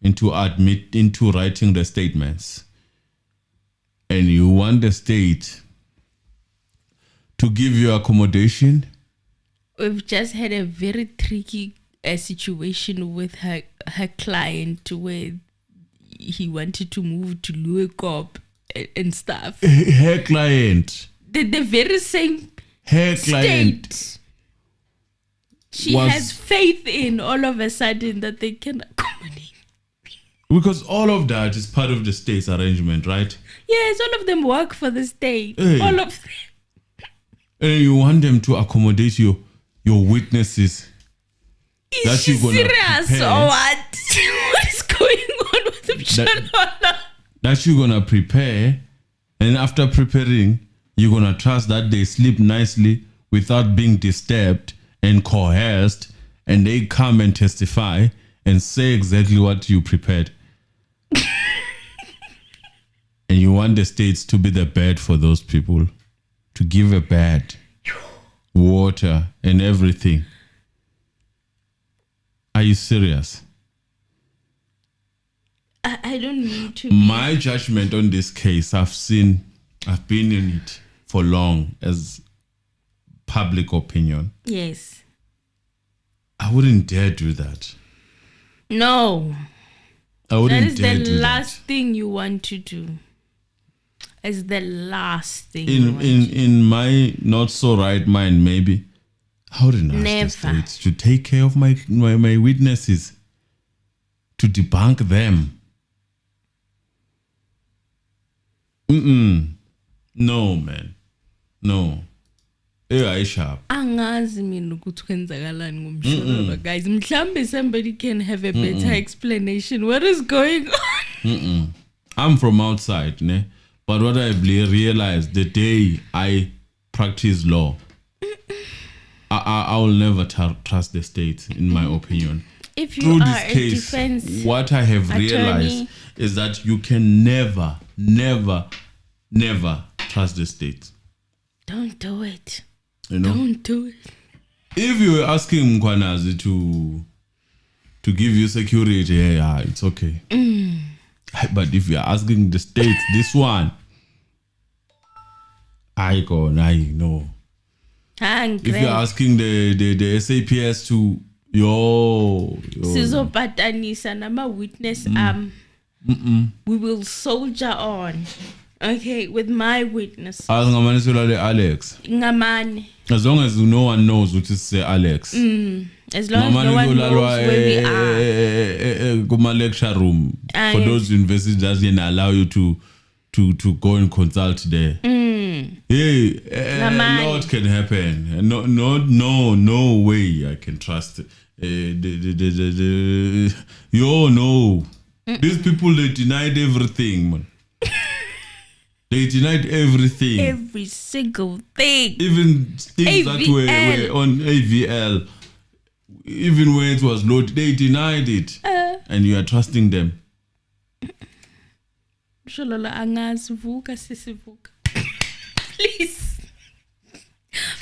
into writing the statements. And you want the state to give you accommodation? We've just had a very tricky situation with her client where he wanted to move to Louis and stuff. Her client? the very same her client state she has faith in all of a sudden that they can accommodate. Because all of that is part of the state's arrangement, right? Yes, all of them work for the state. Hey. All of them. And you want them to accommodate your witnesses. Is she serious or what? What is going on with the MSHOLOLO? That you're gonna prepare, and after preparing, you're gonna trust that they sleep nicely without being disturbed and coerced, and they come and testify and say exactly what you prepared. And you want the states to be the bed for those people, to give a bed, water, and everything. Are you serious? I don't need to. My judgment on this case, I've been in it for long as public opinion. Yes. I wouldn't dare do that. No. I wouldn't dare do that. That is the last thing you want to do. It's the last thing. In my not so right mind, maybe I wouldn't ask the states to take care of my witnesses, to debunk them. No, man. No. Sharp. Angazi mina ukuthi kwenzakalani ngomsholo guys. Mhlambe somebody can have a better explanation. What is going on? I'm from outside, ne? But what I realized the day I practice law, I will never trust the state, in my opinion. If you Through are this case, defense what I have realized is that you can never trust the state. Don't do it. You know? Don't do it. If you were asking Mkwanazi to give you security, yeah, it's okay. But if you are asking the state, this one, I know. If you are asking the SAPS to Sizopatanisa nama witness we will soldier on. Okay, with my witness. Alex. Ngamane. As long as no one knows which is Alex. As long as no one knows where we are. Lecture room. For those universities that can allow you to go and consult there. Hey, a lot can happen. No way I can trust. No. These people, they denied everything, man. They denied everything. Every single thing. Even things that were on AVL. Even when it was loaded, they denied it. And you are trusting them. MSHOLOLO angazivuka sisivuka.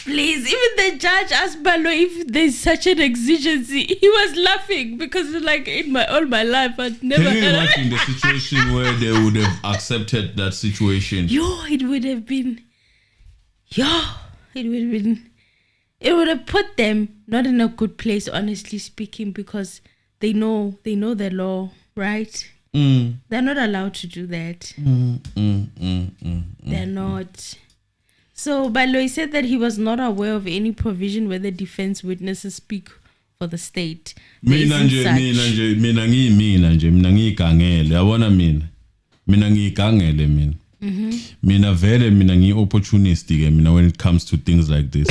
Please, even the judge asked Balo if there's such an exigency. He was laughing because like all my life I'd never Can you imagine the situation where they would have accepted that situation? It would have put them not in a good place, honestly speaking, because they know the law, right? They're not allowed to do that. They're not. So Baloyi said that he was not aware of any provision where the defense witnesses speak for the state. Mina vele ngi opportunistic when it comes to things like this.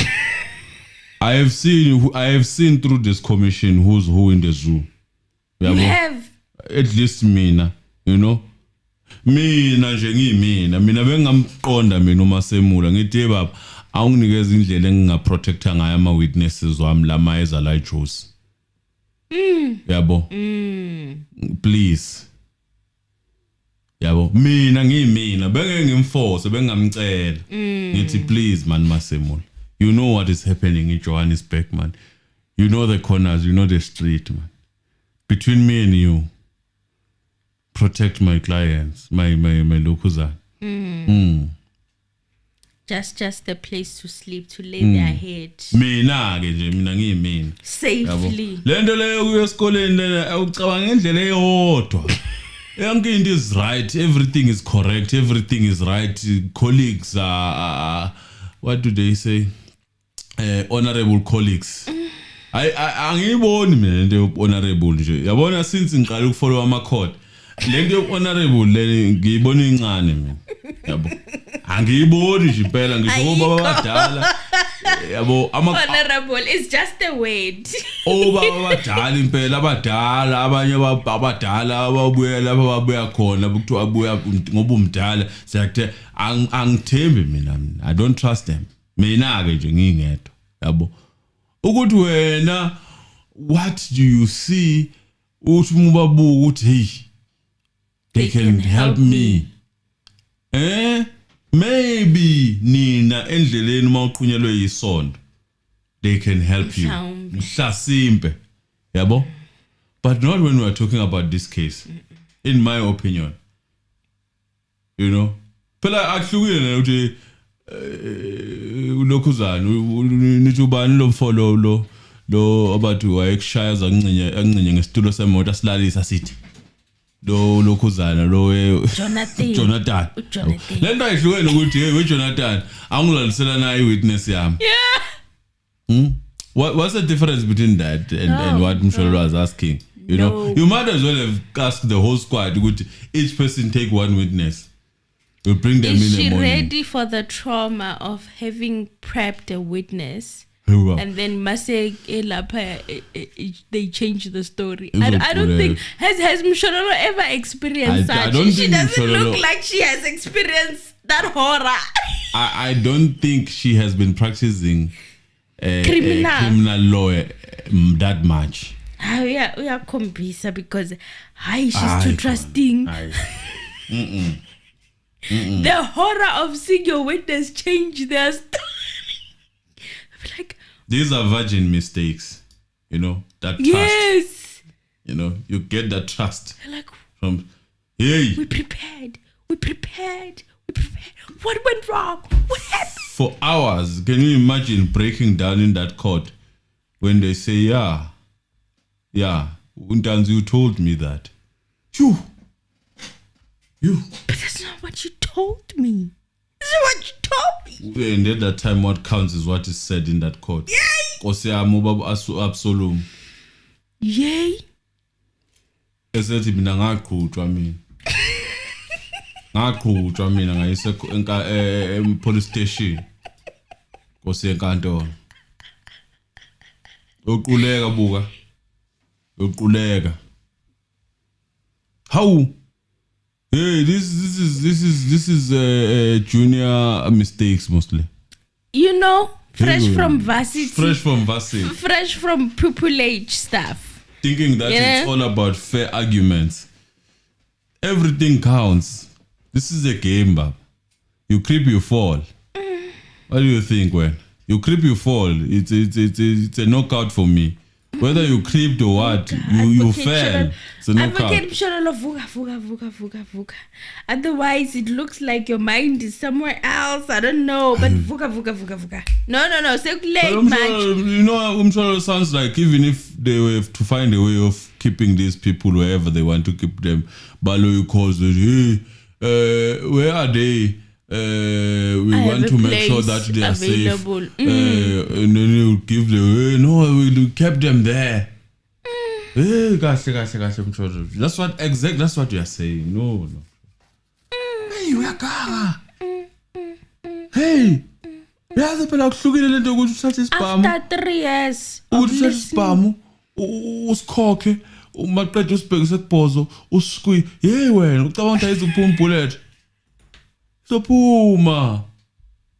I have seen through this commission who's who in the zoo. You have? At least mina, you know. Mina bengamqonda mina uMasemula ngithi baba awunginikeza indlela engingaprotecta ngayo ama witnesses wami lama eza la Joes. Yabo. Please. Yabo, mina bengeke ngimforce bengamcela. Ngithi please man Masemula. You know what is happening in Johannesburg, man. You know the corners, you know the street, man. Between me and you, protect my clients, my locals. Just a place to sleep, to lay their head. Mina ngimi. Safely. Lento leyo kuya esikoleni ucabanga indlela eyodwa. Yonke into is right, everything is correct, everything is right. Colleagues are what do they say? Honorable colleagues. Angiyiboni mina lento honorable nje. Yabona since ngiqala ukufollow ama-code. Lento honorable le ngiyibona incane mina. Yabo. Angiyiboni nje impela ngisho baba badala. Yabo honorable is just a word. Baba badala impela abadala abanye abadala ababuya lapha babuya khona ukuthiwa abuya ngoba umdala sayathe angithembi mina. I don't trust them. Mina ke nje ngingedwa. Yabo. Ukuthi wena what do you see uthi umubabuka uthi hey they can help me. Maybe nina endleleni mawuqunyelwe yisondo they can help you. Mhlasimpe. Yabo? But not when we are talking about this case. In my opinion. You know? Phela akuhlukile ukuthi ulokhuzana nithi ubani lo mfolo lo abathi wayekushaya zancinye ngesitulo semoto asilalisa sithi lo lokhuzana lo Jonathan. Lento ayihlukene ukuthi hey we Jonathan angilalisela naye witness yami. Yeah. What's the difference between that and what MSHOLOLO was asking? You know, you might as well have asked the whole squad ukuthi each person take one witness. We'll bring them in the morning. Is she ready for the trauma of having prepped a witness? And then they change the story. I don't think has MSHOLOLO ever experienced such. She doesn't look like she has experienced that horror. I don't think she has been practicing criminal law that much. We are compisa because she's too trusting. The horror of seeing your witness change their story. Like, these are virgin mistakes, you know, that trust. Yes. You know, you get that trust. Like, from, hey. We prepared. What went wrong? What happened? For hours, can you imagine breaking down in that court when they say, yeah, Untanzi, you told me that. You. But that's not what you told me. This is what you told me. And at that time, what counts is what is said in that court. Yay! Absolum. Yay! Esethi mina ngaqhutshwa mina. Ngaqhutshwa mina ngayise police station. Nkosi enkantolo. Uquleka buka. Uquleka. How? Hey, this is junior mistakes mostly. You know, fresh from varsity. Fresh from pupillage stuff. Thinking that it's all about fair arguments. Everything counts. This is a game, Bab. You creep, you fall. What do you think, when you creep, you fall? It's a knockout for me. Whether you creeped or what, you fell. It's a knockout. Advocate MSHOLOLO, vuka. Otherwise, it looks like your mind is somewhere else. I don't know, but vuka. No. Circulate, man. You know, MSHOLOLO sounds like even if they were to find a way of keeping these people wherever they want to keep them, Balo calls it, hey, where are they? We want to make sure that they are available. Safe. And then you give the no, we kept them there. Gosh, that's what you are saying. No. Hey, we are gaga. Hey, after 3 years usikhokhe umaqeda usibhekise kubhozo usikwi hey wena ucabanga ukuthi ayizuphuma bullet sophuma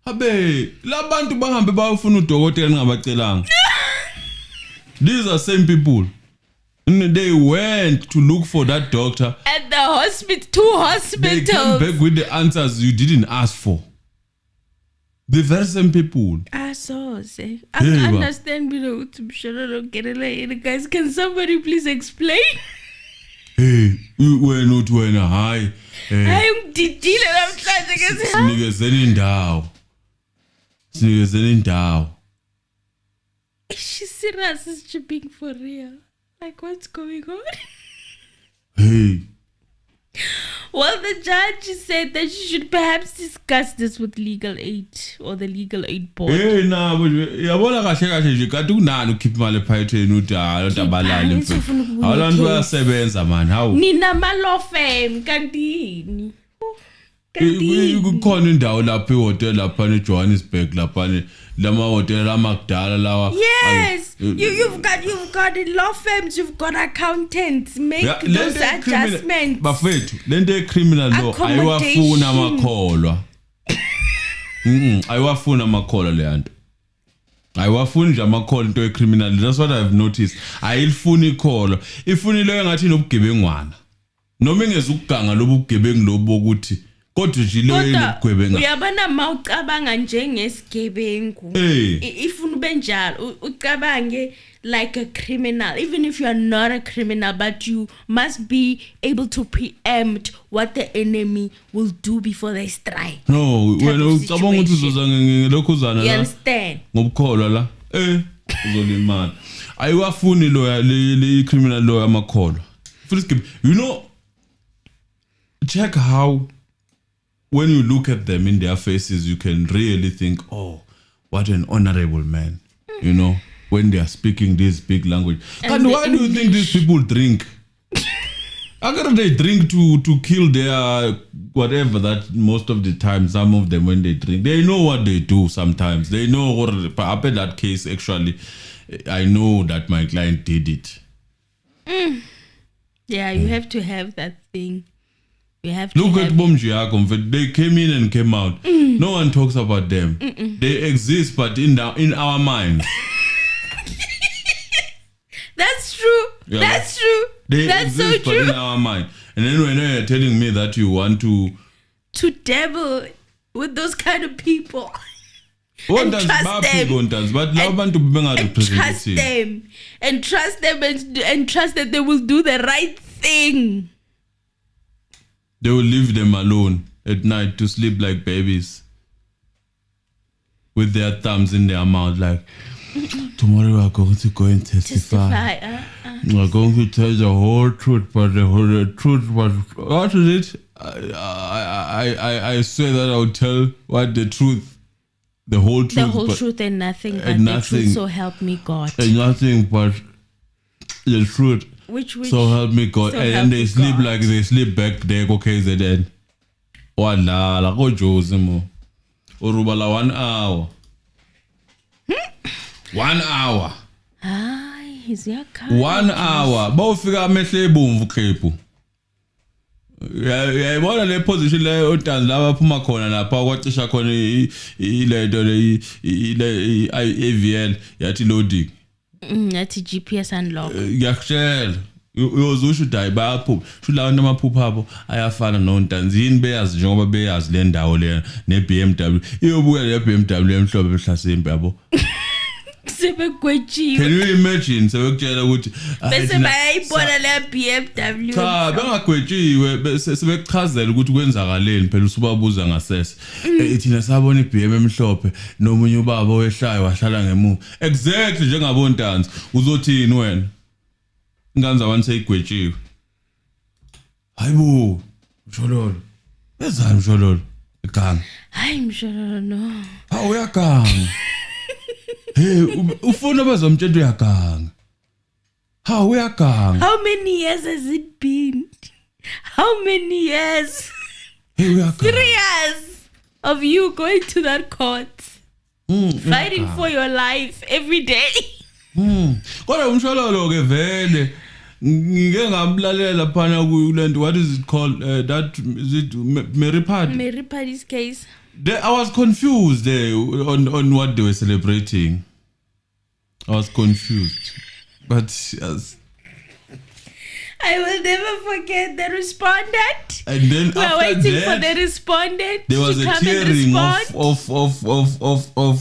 habe labantu bahambe bayofuna udokotela ningabacelanga. These are same people. They went to look for that doctor at the hospital, 2 hospitals. They came back with the answers you didn't ask for. The very same people. I understand below to MSHOLOLO guys. Can somebody please explain? Hey, we're not when high. I'm dealing. I'm trying to get Sneakers in down. Is she serious? Is she being for real? Like, what's going on? Hey. Well, the judge said that you should perhaps discuss this with legal aid or the legal aid board. Hey, na yabona kahle nje kanti kunani ukhipha imali ephayetheni uthi hayi abalali mfethu. Abantu bayasebenza man. How? Nina law firm kantini. Kukhona indawo lapha ehotel lapha eJohannesburg lapha lama hotel amakudala lawa. Yes, you've got law firms, you've got accountants, make those adjustments. Bafethu lento criminal law ayiwafuna amakholwa. Ayiwafuna amakholwa le yanto. Ayiwafuni nje amakholwa into criminal. That's what I've noticed. Ayilifuni ikholwa. Ifunile ngathi nobugebengwana. Noma ingezukuganga lobugebengu lobo ukuthi kodwa nje le igwebenga. Uyabona mawucabanga njengesigebengu. Ifuna ube njalo ucabange like a criminal, even if you are not a criminal, but you must be able to preempt what the enemy will do before they strike. No, when ucabanga ukuthi uzoza ngelokhuzana la. You understand? Ngobukholwa la. Uzolimala. Ayiwafuni lo le criminal law amakholwa. You know, check how when you look at them in their faces, you can really think, oh, what an honorable man, you know, when they are speaking this big language. And why do you think these people drink? How can they drink to kill their whatever that most of the time, some of them when they drink, they know what they do sometimes. They know what happened in that case, actually. I know that my client did it. Yeah, you have to have that thing. You have to look at Bomji. They came in and came out. No one talks about them. They exist, but in our mind. That's true. Yeah. That's true. That's so true. But in our mind. And then when you're telling me that you want to dabble with those kind of people. And trust them. And trust them and trust that they will do the right thing. They will leave them alone at night to sleep like babies with their thumbs in their mouth like, tomorrow we are going to go and testify. We are going to tell the whole truth, but the whole truth was, what is it? I swear that I will tell what the truth, the whole truth. The whole truth and nothing but the truth, so help me God. And nothing but the truth. Which so help me God. So and they sleep God. Like they sleep back there, go KZN. Wala, go Josemo. Urubala 1 hour. 1 hour. Hi, is your car? 1 hour. Bawufika mehle ebomvu khephu. Yayibona le position le otanzi laba phuma khona lapha kwacisha khona ilento le AVL yathi loading. Yathi GPS unlock. Ngiyakutshela uyozusho udayi bayaphupha sho lawo namaphupha abo ayafana nontanzini beyazi njengoba beyazi le ndawo le ne BMW iyobuya le BMW emhlophe ehlasembe yabo. Sebegwetshiwe. Can you imagine sebekutshela ukuthi bese bayayibona le BMW. Cha bengagwetshiwe sebekuchazela ukuthi kwenzakaleni phela usubabuza ngasese. Thina sabona iBM emhlophe nomunye ubaba owehlayo wahlala ngemuva. Exactly njengabontanzi uzothini wena? Ingane zawani seyigwetshiwe. Hayibo Mshololo. Bezani Mshololo? Iganga. Hayi Mshololo no. Hawu uyaganga. Hey, ufuna bazomtshela uyaganga. How uyaganga? How many years has it been? How many years? Hey, uyaganga. 3 years of you going to that court. Fighting for your life every day. Kodwa Mshololo ke vele ngike ngamlalela phana kulento, what is it called, that is it Meyiwa's case. I was confused there on what they were celebrating. I was confused. But yes. I will never forget the respondent. And then we are waiting for the respondent. There was a hearing of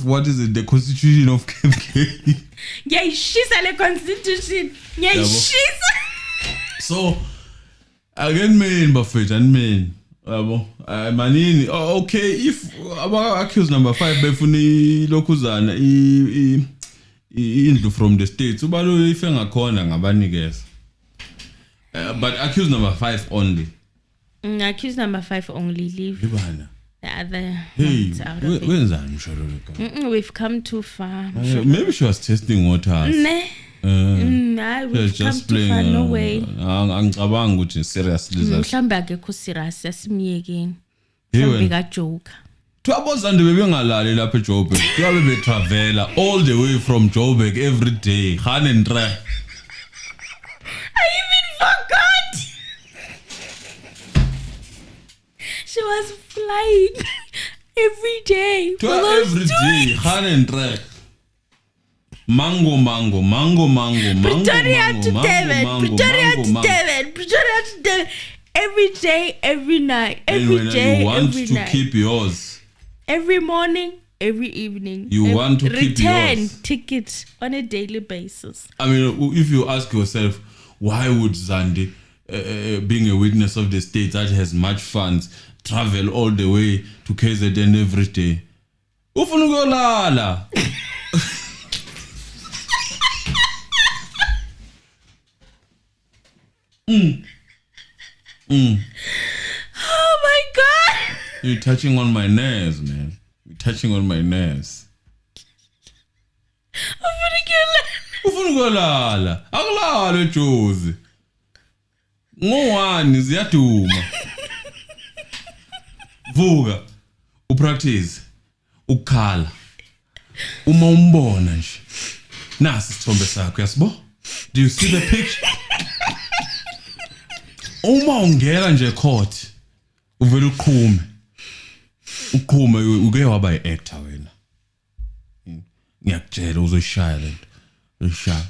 what is it, the Constitution of KK. Yeah, she's a constitution. Yeah, she's. So again, main Buffett and main. Manini. Okay, if accused number 5 befuni lokuzana indlu from the states, ubalo ifenga khona ngabanikeza. But accused number 5 only. Accused number 5 only leave. Ibana. The other Hey, ones out of it. wenzani Mshololo? We've come too far. Maybe she was testing waters. Nah, we've come too far. No way. Angicabanga ukuthi seriously. Mhlawumbe akekho serious asimyekeni. Hey, Mhlawumbe ka joke. Twabozande bebengalali lapha eJoburg. Twabe betravela all the way from Joburg every day. Khan and Tre. I even forgot. She was flying every day. Every day. Khan and Tre. Mango. Pretoria to Devon. Every day, every night. Every day, you want every to night. keep yours. Every morning, every evening. You want to keep return yours. tickets on a daily basis. I mean, if you ask yourself, why would Zandi, being a witness of the state that has much funds, travel all the way to KZN every day? Ufuna ukulala. Oh my God! You're touching on my nerves, man. You're touching on my nerves. Ufuna ukulala. Akulala Jozi. Ngo-1 ziyaduma. Vuka. Upractice. Ukhala. Uma umbona nje. Nasi isithombe sakho, yasibo? Do you see the picture? Uma ungena nje court, uvela uqhume uke waba yi-actor wena. Ngiyakutshela uzoshaya lento. Uzoshaya.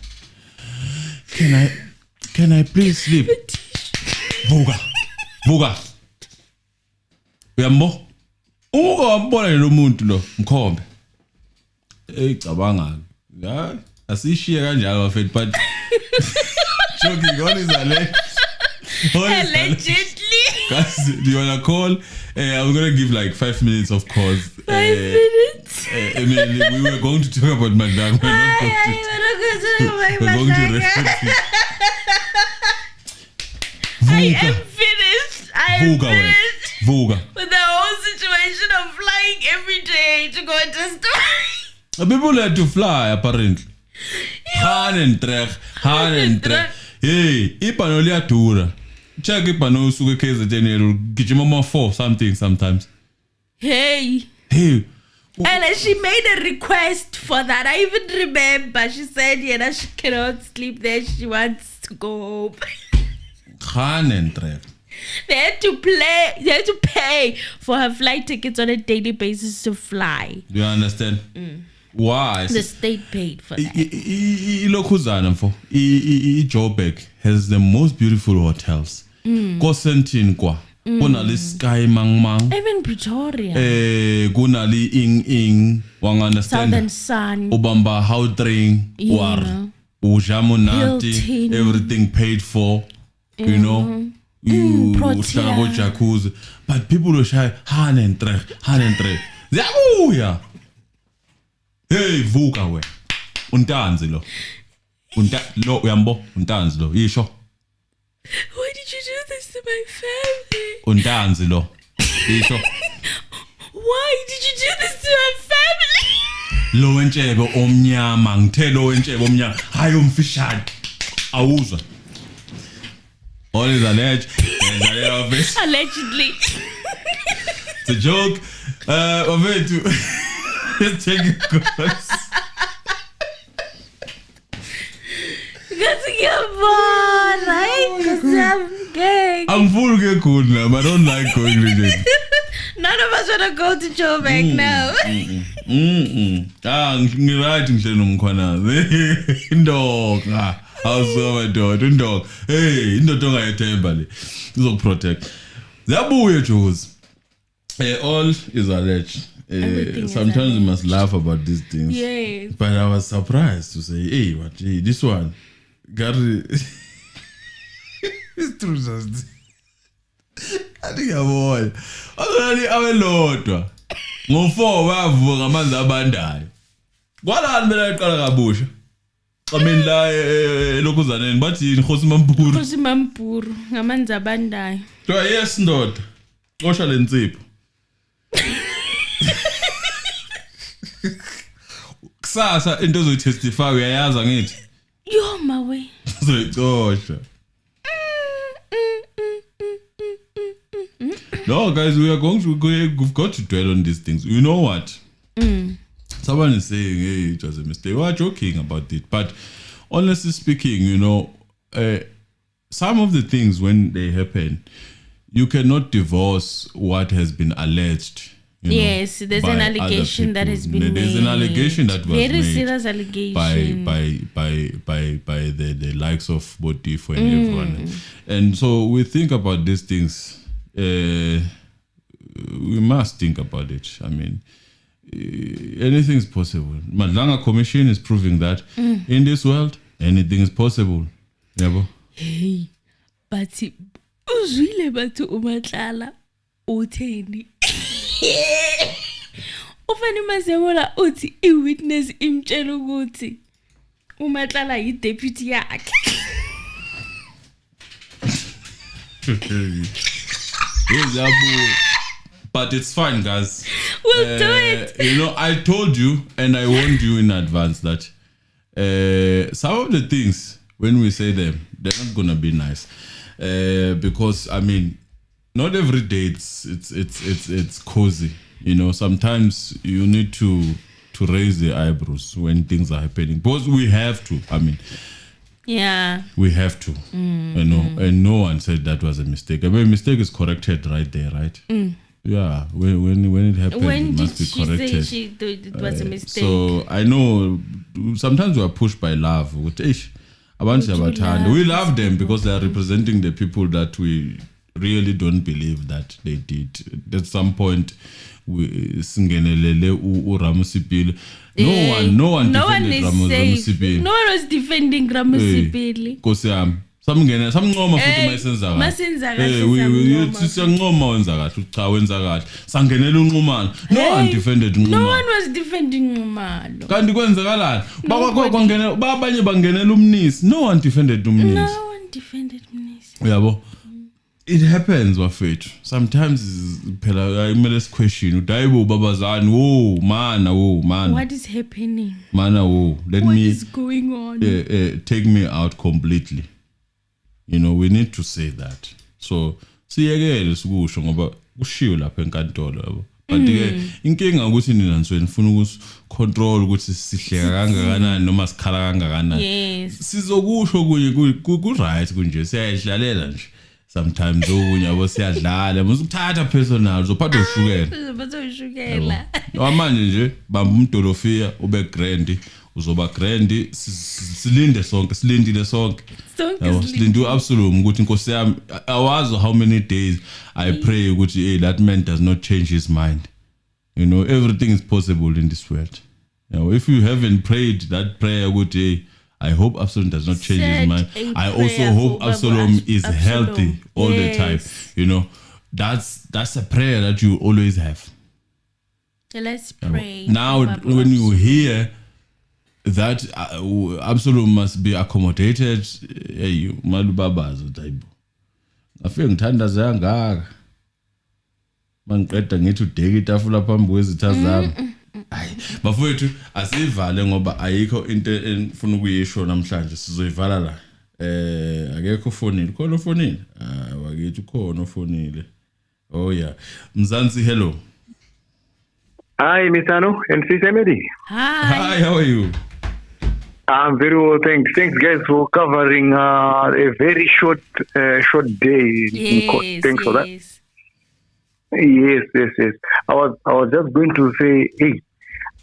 Can I please sleep? Vuka. Uyambo? Uke wambona lo muntu lo, mkhombe. Cabanga. Ya, asishiye kanjalo mfethu but joking on is Allegedly. Guys, do you wanna call? I'm gonna give like 5 minutes of calls. 5 minutes. I mean, we were going to talk about Madlanga. We're going to reference it. I am finished. Vuga. With the whole situation of flying every day to go to store. People had to fly apparently. Han and Trek. Hey, ipano liyadura. Check ipano usuke KZN gijima 4 something sometimes. Hey. And she made a request for that. I even remember. She said, she cannot sleep there. She wants to go home. Han and Trek. They had to pay for her flight tickets on a daily basis to fly. Do you understand? Why? The state paid for that. Ilokhuzana mfo. Joburg has the most beautiful hotels. Kosentin kwa. Kunali Sky Mang. Even Pretoria. Kunali Ing. Wang understand? Southern Sun. Ubamba Houtring. War. Ujamunati. Everything paid for. You know. You start go jacuzzi. But people will shy. Han and Tre. Ziyabuya. Hey, vuka we. Untanzi lo. Lo uyambo, untanzi lo. Yisho. Why did you do this to my family? Untanzi lo. Yisho. Why did you do this to my family? Lo wentshebe omnyama, ngithe lo wentshebe omnyama. Hayi umfishane. Awuzwa. All is alleged. Allegedly. It's a joke. Let's take it course. I'm full get cold now, but I don't like going again. None of us want to go to Joburg now. Ngirathi ngihle nomkhwana. Indoka. Awusoba dodo, indoka. Hey, indoda ongayethemba le. Izokuprotect. Ziyabuya Jozi. All is alleged. Sometimes we must laugh about these things. Yes. But I was surprised to say, hey, this one, Gary, it's true. I think I'm all. I'm lodwa. Ngo4 wavuka amanzi abandayo. Kwalani mina iqala kabusha. I mean la lokuzaneni bathi inkosi mampuru. Inkosi mampuru ngamanzi abandayo. Yes ndoda. Osha lensipho. Kusasa into ozoyitestify uyayaza ngithi. Yo mawe. Zoyicosha. No, guys, we've got to dwell on these things. You know what? Someone is saying, hey, it was a mistake. We are joking about it. But honestly speaking, you know, some of the things when they happen, you cannot divorce what has been alleged. Yes, there's an allegation that has been made. There's an allegation that was very made serious allegation by the likes of Botifo and everyone. And so we think about these things. We must think about it. I mean, anything is possible. Madlanga Commission is proving that in this world, anything is possible. Yabo? Hey, but uzwile bathu umatlala utheni. Ufani masemola uthi i-witness imtshela ukuthi umatlala yi-deputy yakhe. But it's fine, guys. We'll do it. You know, I told you and I warned you in advance that some of the things, when we say them, they're not gonna be nice. Because I mean, not every day it's cozy. You know, sometimes you need to raise the eyebrows when things are happening. Because we have to. I mean, yeah, we have to. You know, and no one said that was a mistake. I mean, mistake is corrected right there, right? Yeah, when it happened, when it must be corrected. Say it was a mistake? So I know sometimes we are pushed by love. We love them because they are representing the people that we really don't believe that they did. At some point, we singenelele uRamusipile. No one defended Ramusipile. No one was defending Ramusipile. Kosi samncoma futhi mayisenza kahle siyancoma wenza kahle cha wenza kahle sangenela unqumano no one defended unqumano. No one was defending unqumano. Kanti kwenzakalani kwangena babanye bangenela umnisi. No one defended umnisi. No one defended umnisi. Yabo, it happens wafethu. Sometimes phela imele question udayibo babazani mana what is happening, mana let what me is going on, take me out completely. You know, we need to say that. So siyekele sikusho ngoba kushiwo lapha enkantolo yabo. But ke inkinga ukuthi nina nifuna ukucontrol ukuthi sihleka kangakanani noma sikhala kangakanani. Yes. Sizokusho kunye ku right kunje siyadlalela nje. Sometimes okunye abo siyadlala musukuthatha personal uzophatha ushukela. Uzophatha ushukela. Manje nje bamba umdolofia ube grand uzoba grand silinde sonke silindile sonke. Silinde absolute ukuthi inkosi yami awazi how many days I pray ukuthi hey that man does not change his mind. You know, everything is possible in this world. You know, if you haven't prayed that prayer ukuthi hey, I hope Absalom does not change his mind. I also hope Absalom is healthy all the time. You know, that's a prayer that you always have. So let's pray. Now, when you hear that Absalom must be accommodated, hey, malubabazo daibo. Afike ngithandaza kangaka. Mangiqeda ngithi udeke itafula phambi kwezitha zami. Hayi, bafowethu asivale ngoba ayikho into enfuna ukuyisho namhlanje sizoyivala la. Akekho fonile. Khona fonile? Wakithi khona fonile. Oh yeah. Mzansi, hello. Hi, Misano and Sisemedi. Hi, how are you? I'm very well, thanks. Thanks, guys, for covering a very short day in court. Thanks for that. Yes. I was just going to say, hey,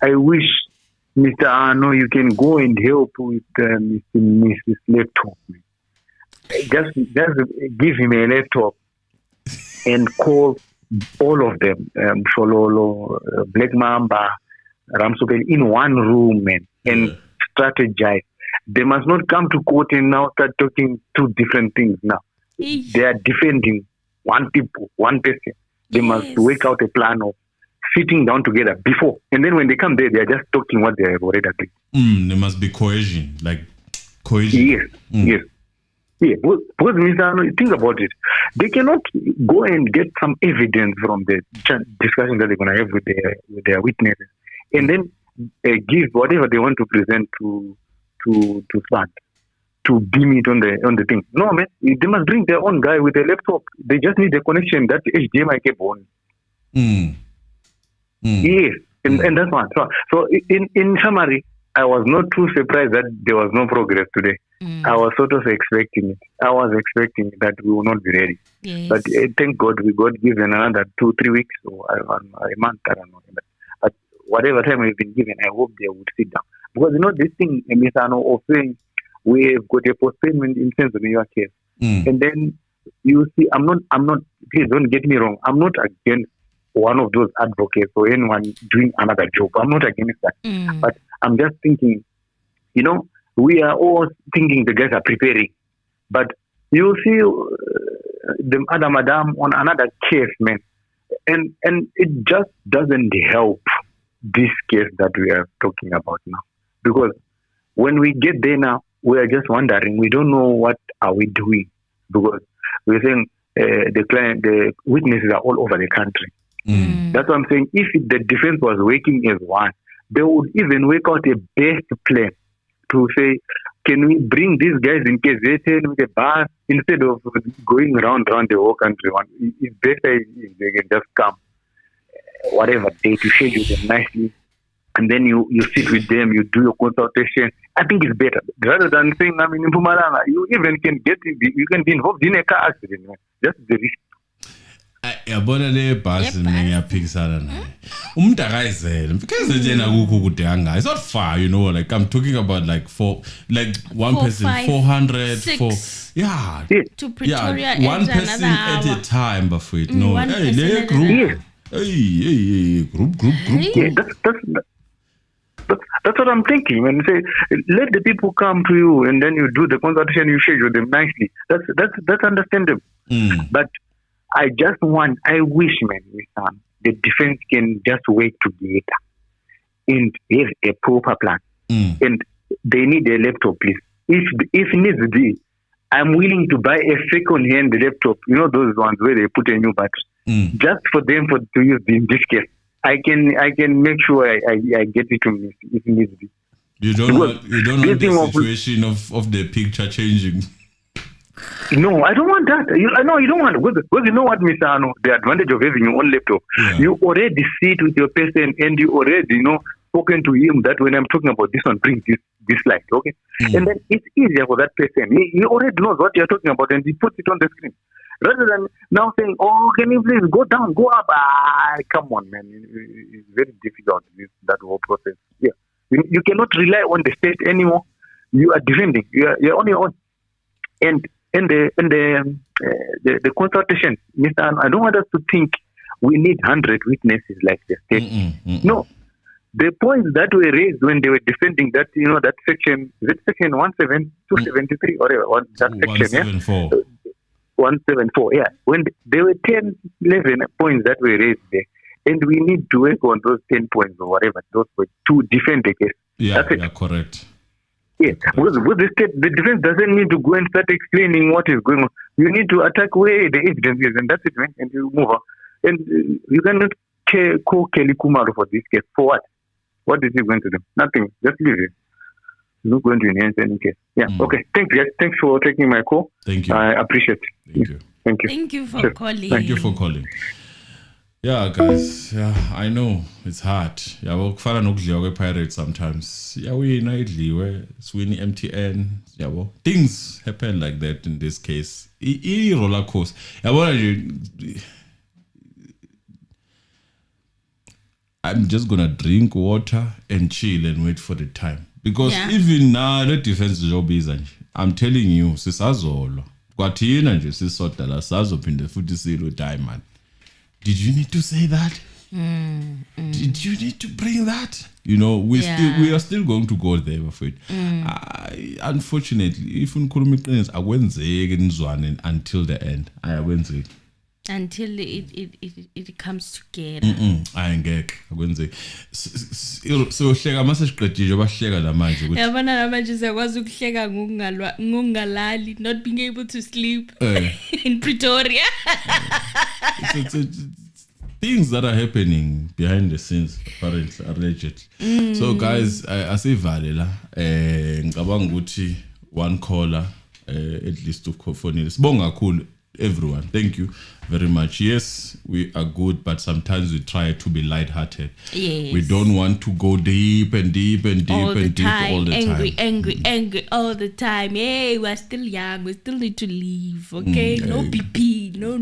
I wish Mr. Arno, you can go and help with Mrs. Laptop. Just give him a laptop and call all of them, MSHOLOLO, Black Mamba, Ramsopel, in one room and strategize. They must not come to court and now start talking two different things now. They are defending one person. They must work out a plan of sitting down together before. And then when they come there, they are just talking what they have already agreed. There must be cohesion, like Cohesion. Yes, yes. Yeah, because Mr. Think about it. They cannot go and get some evidence from the discussion that they're going to have with their witnesses, and then give whatever they want to present to SWAT to beam it on the thing. No, man, they must bring their own guy with a laptop. They just need a connection that HDMI cable on. Yes, and that's one. So in summary, I was not too surprised that there was no progress today. I was sort of expecting it. I was expecting that we will not be ready. Yes. But thank God we got given another 2-3 weeks or a month. I don't know. But whatever time we've been given, I hope they would sit down. Because this thing, Mr. Ano, of saying we've got a postponement in Senzo Meyiwa case. And then you see, I'm not, please don't get me wrong, I'm not against one of those advocates or anyone doing another job. I'm not against that. But I'm just thinking, we are all thinking the guys are preparing. But you see the other madam on another case, man. And it just doesn't help this case that we are talking about now. Because when we get there now, we are just wondering, we don't know what are we doing. Because we're saying the witnesses are all over the country. That's what I'm saying. If the defense was working as one, they would even work out a best plan to say, can we bring these guys in case they turn with a bus instead of going around the whole country? It's better if they can just come whatever day to schedule them nicely, and then you sit with them, you do your consultation. I think it's better rather than saying, I mean, in Mpumalanga, you even can you can be involved in a car accident. Man. Just the risk. Yabona le bus mina ngiyaphikisana naye umuntu akayizele because yena akukho kude kangaka. It's not far, like I'm talking about like one person 400 6. yeah to Pretoria, one person at a time, bafowethu. No, hey, le group, hey, group. Yeah, that's what I'm thinking. When you say, let the people come to you and then you do the consultation, you schedule them nicely. That's understandable. But I wish, man, the defense can just work together and have a proper plan. And they need a laptop, please. If needs be, I'm willing to buy a second-hand laptop. Those ones where they put a new battery, just for them to use in this case. I can make sure I get it to me if needs be. You don't want the situation of the picture changing. No, I don't want that. I know you don't want it. Because you know what, Mr. Ano, the advantage of having your own laptop. Yeah. You already sit with your person and you already, spoken to him that when I'm talking about this one, bring this light, okay? And then it's easier for that person. He already knows what you're talking about and he puts it on the screen. Rather than now saying, can you please go down, go up? Come on, man. It's very difficult, that whole process. Yeah. You cannot rely on the state anymore. You are defending. You're on your own. And the consultation, Mr. Ano, I don't want us to think we need 100 witnesses like the state. No. The points that were raised when they were defending that, that section, is it section 273 or whatever, that section, 174. 174, yeah. When there were 10, 11 points that were raised there, and we need to work on those 10 points or whatever, those points to defend the case. Yeah, correct. Yeah, because the defense doesn't need to go and start explaining what is going on. You need to attack where the evidence is, and that's it, man, and you move on. And you cannot call Kelly Kumaro for this case. For what? What is he going to do? Nothing. Just leave it. He's not going to enhance any case. Yeah, okay. Thanks, guys. Thanks for taking my call. Thank you. I appreciate it. Thank you. Thank you for calling. Thank you for calling. Yeah, guys. Yeah, I know it's hard. Yeah, well, kufana nokudliwa kwe-Pirates sometimes. Yeah, we idliwe. Sweeney MTN. Yeah, well, things happen like that in this case. Roller coaster. Yeah, well, I'm just gonna drink water and chill and wait for the time. Because even now, the defense job is, I'm telling you, sisazolo. Kwathina nje sisodala sazophinde futhi silo time, man. Did you need to say that? Did you need to bring that? We are still going to go there, afraid. Unfortunately, if unkhuluma iqiniso akwenzeki nizwane until the end. Akwenzeki. until it comes together. Ayengeke akwenzeki sohleka mase siqedile bahleka lamanje ukuthi yabona lamanje siyakwazi ukuhleka ngokungalali, not being able to sleep in Pretoria. it's things that are happening behind the scenes apparently allegedly. So guys, asivale la ngicabanga ukuthi one caller at least ufonile. Sibonga kakhulu everyone. Thank you very much. Yes, we are good, but sometimes we try to be lighthearted. Yes. We don't want to go deep and deep and deep all and the deep time. all the Angry, time. angry all the time. Hey, we're still young. We still need to live. Okay, no BP, no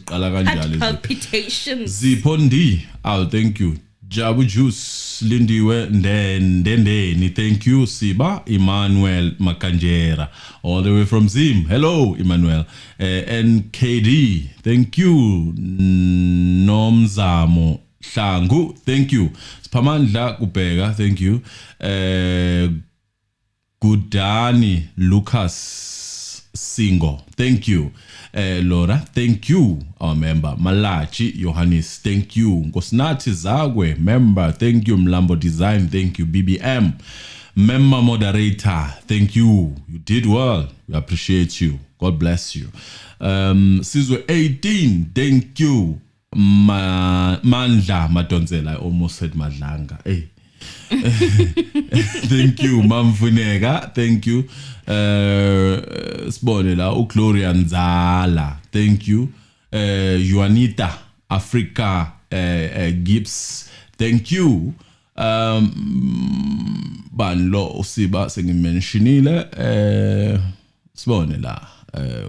heart palpitations. Zipondi, thank you. Jabu Juice, Lindiwe, Ndendeni, thank you. Siba, Emmanuel Makanjera, all the way from Zim. Hello, Emmanuel. And KD, thank you. Nomzamo Shangu, thank you. Spamandla Kupega, thank you. Gudani Lucas Singo, thank you. Laura, thank you. Our member Malachi Johannes, thank you. Ngosnati Zagwe, member, thank you. Mlambo Design, thank you. BBM, member moderator, thank you. You did well. We appreciate you. God bless you. Sizwe 18, thank you. Mandla Madonzela, I almost said Madlanga. Hey. Thank you, Mamfunega. Thank you. Sibonela uGloria Nzala. Thank you. Juanita Africa Gibbs. Thank you. Banlo usiba sengimentionile. Sibonela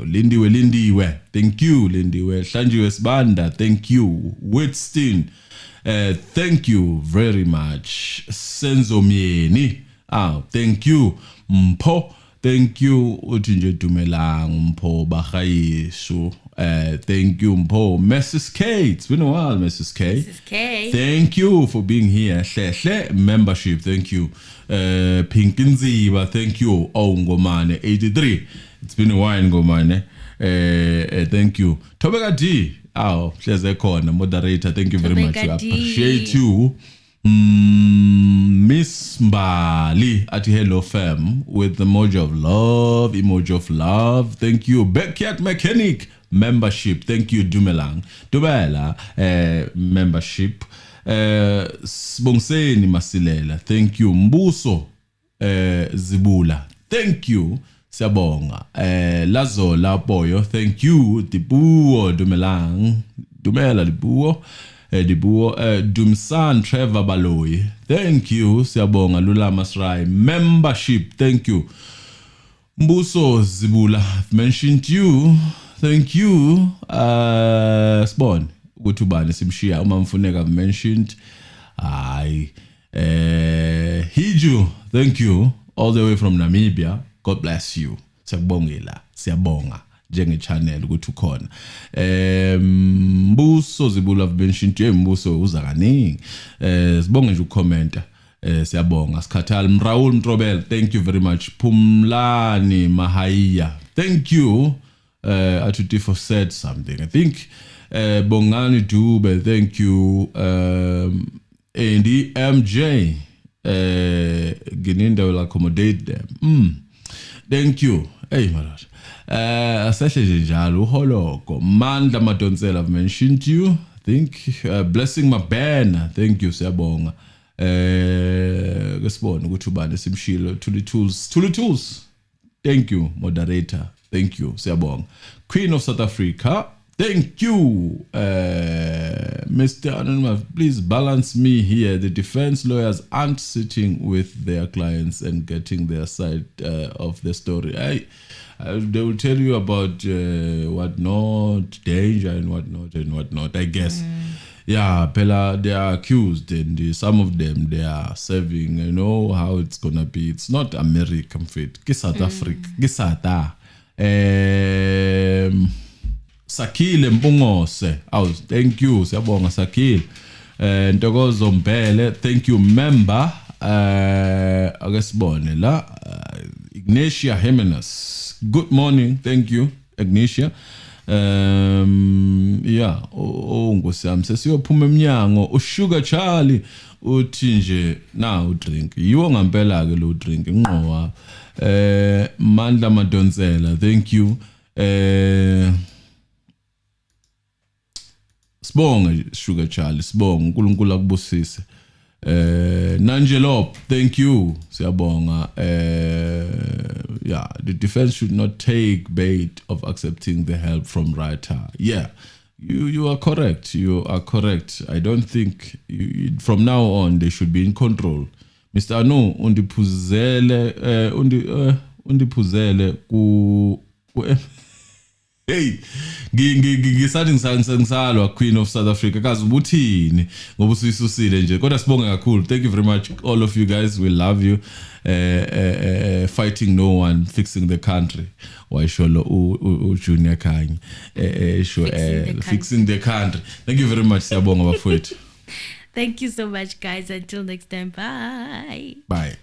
Lindiwe. Thank you, Lindiwe. Hlanjiwe Sibanda. Thank you. Whitstein. Thank you very much. Senzo Mieni. Thank you. Mpo. Thank you. Utinje Dumelang. Mpo Bahayisu. Thank you, Mpo. Mrs. K. It's been a while, Mrs. K. Mrs. K. Thank you for being here. Membership. Thank you. Pinkinziba. Thank you. Oh, Ngomane. 83. It's been a while, Ngomane. Thank you. Tobeka D. Moderator, thank you very much. I appreciate you. Miss Mbali at Hello Fam with the emoji of love. Thank you. Backyard Mechanic membership. Thank you, Dumela, membership. Sbonseni Masilela. Thank you. Mbuso Zibula. Thank you. Siyabonga. Lazo Lapoyo, thank you. Dibuo Dumelang. Dumela Dibuo. Dumsan Trevor Baloyi. Thank you. Siyabonga Lula Masrai. Membership. Thank you. Mbuso Zibula. I've mentioned you. Thank you. Spawn. Gutubani Simshia. Umamfuneka I've mentioned. Hiju. Thank you. All the way from Namibia. God bless you. Siyabonga njenge channel ukuthi ukhona. Mbuso Zibula I've mentioned you. Mbuso uza kaningi. Sibonge nje ucomment. Siyabonga. Sikhathali Raul Mtrobel. Thank you very much. Pumlani Mahaiya. Thank you. Atutifo said something. I think Bongani Dube. Thank you. Andy MJ. Gininda will accommodate them. Thank you. Hey, my lord. Asashe njalo holoko. Mandla Madonzela, I've mentioned you. I think blessing my band. Thank you, Siyabonga. Gesibona ukuthi ubani simshilo to the tools. Thank you, moderator. Thank you, Siyabonga. Queen of South Africa. Thank you, Mr. Anonymous. Please balance me here. The defense lawyers aren't sitting with their clients and getting their side of the story. They will tell you about what not, danger and whatnot, I guess. Yeah, Pella, they are accused and some of them, they are serving, you know how it's going to be. It's not American fit. South Africa. Gisata. Sakile Mbungose. Thank you. Siyabonga Sakile. Ntokozo Mbele. Thank you, member. Agesibone la. Ignatia Jimenez. Good morning. Thank you, Ignatia. Yeah, Nkosi yami sesiyophuma eminyango uSugar Charlie uthi nje na udrink yiwo ngampela ke lo drink inqowa Mandla Madonsela thank you Sibonga Sugar Charlie sibonga uNkulunkulu akubusise Nangelop thank you siyabonga yeah the defense should not take bait of accepting the help from writer yeah you are correct I don't think from now on they should be in control Mr. Anu undiphuzele ku hey ngisathi ngisalwa Queen of South Africa kazi ubuthini ngoba usisusile nje kodwa sibonga kakhulu thank you very much all of you guys we love you fighting no one fixing the country wayisholo uJunior Kanye fixing the country thank you very much siyabonga bafowethu Thank you so much guys until next time bye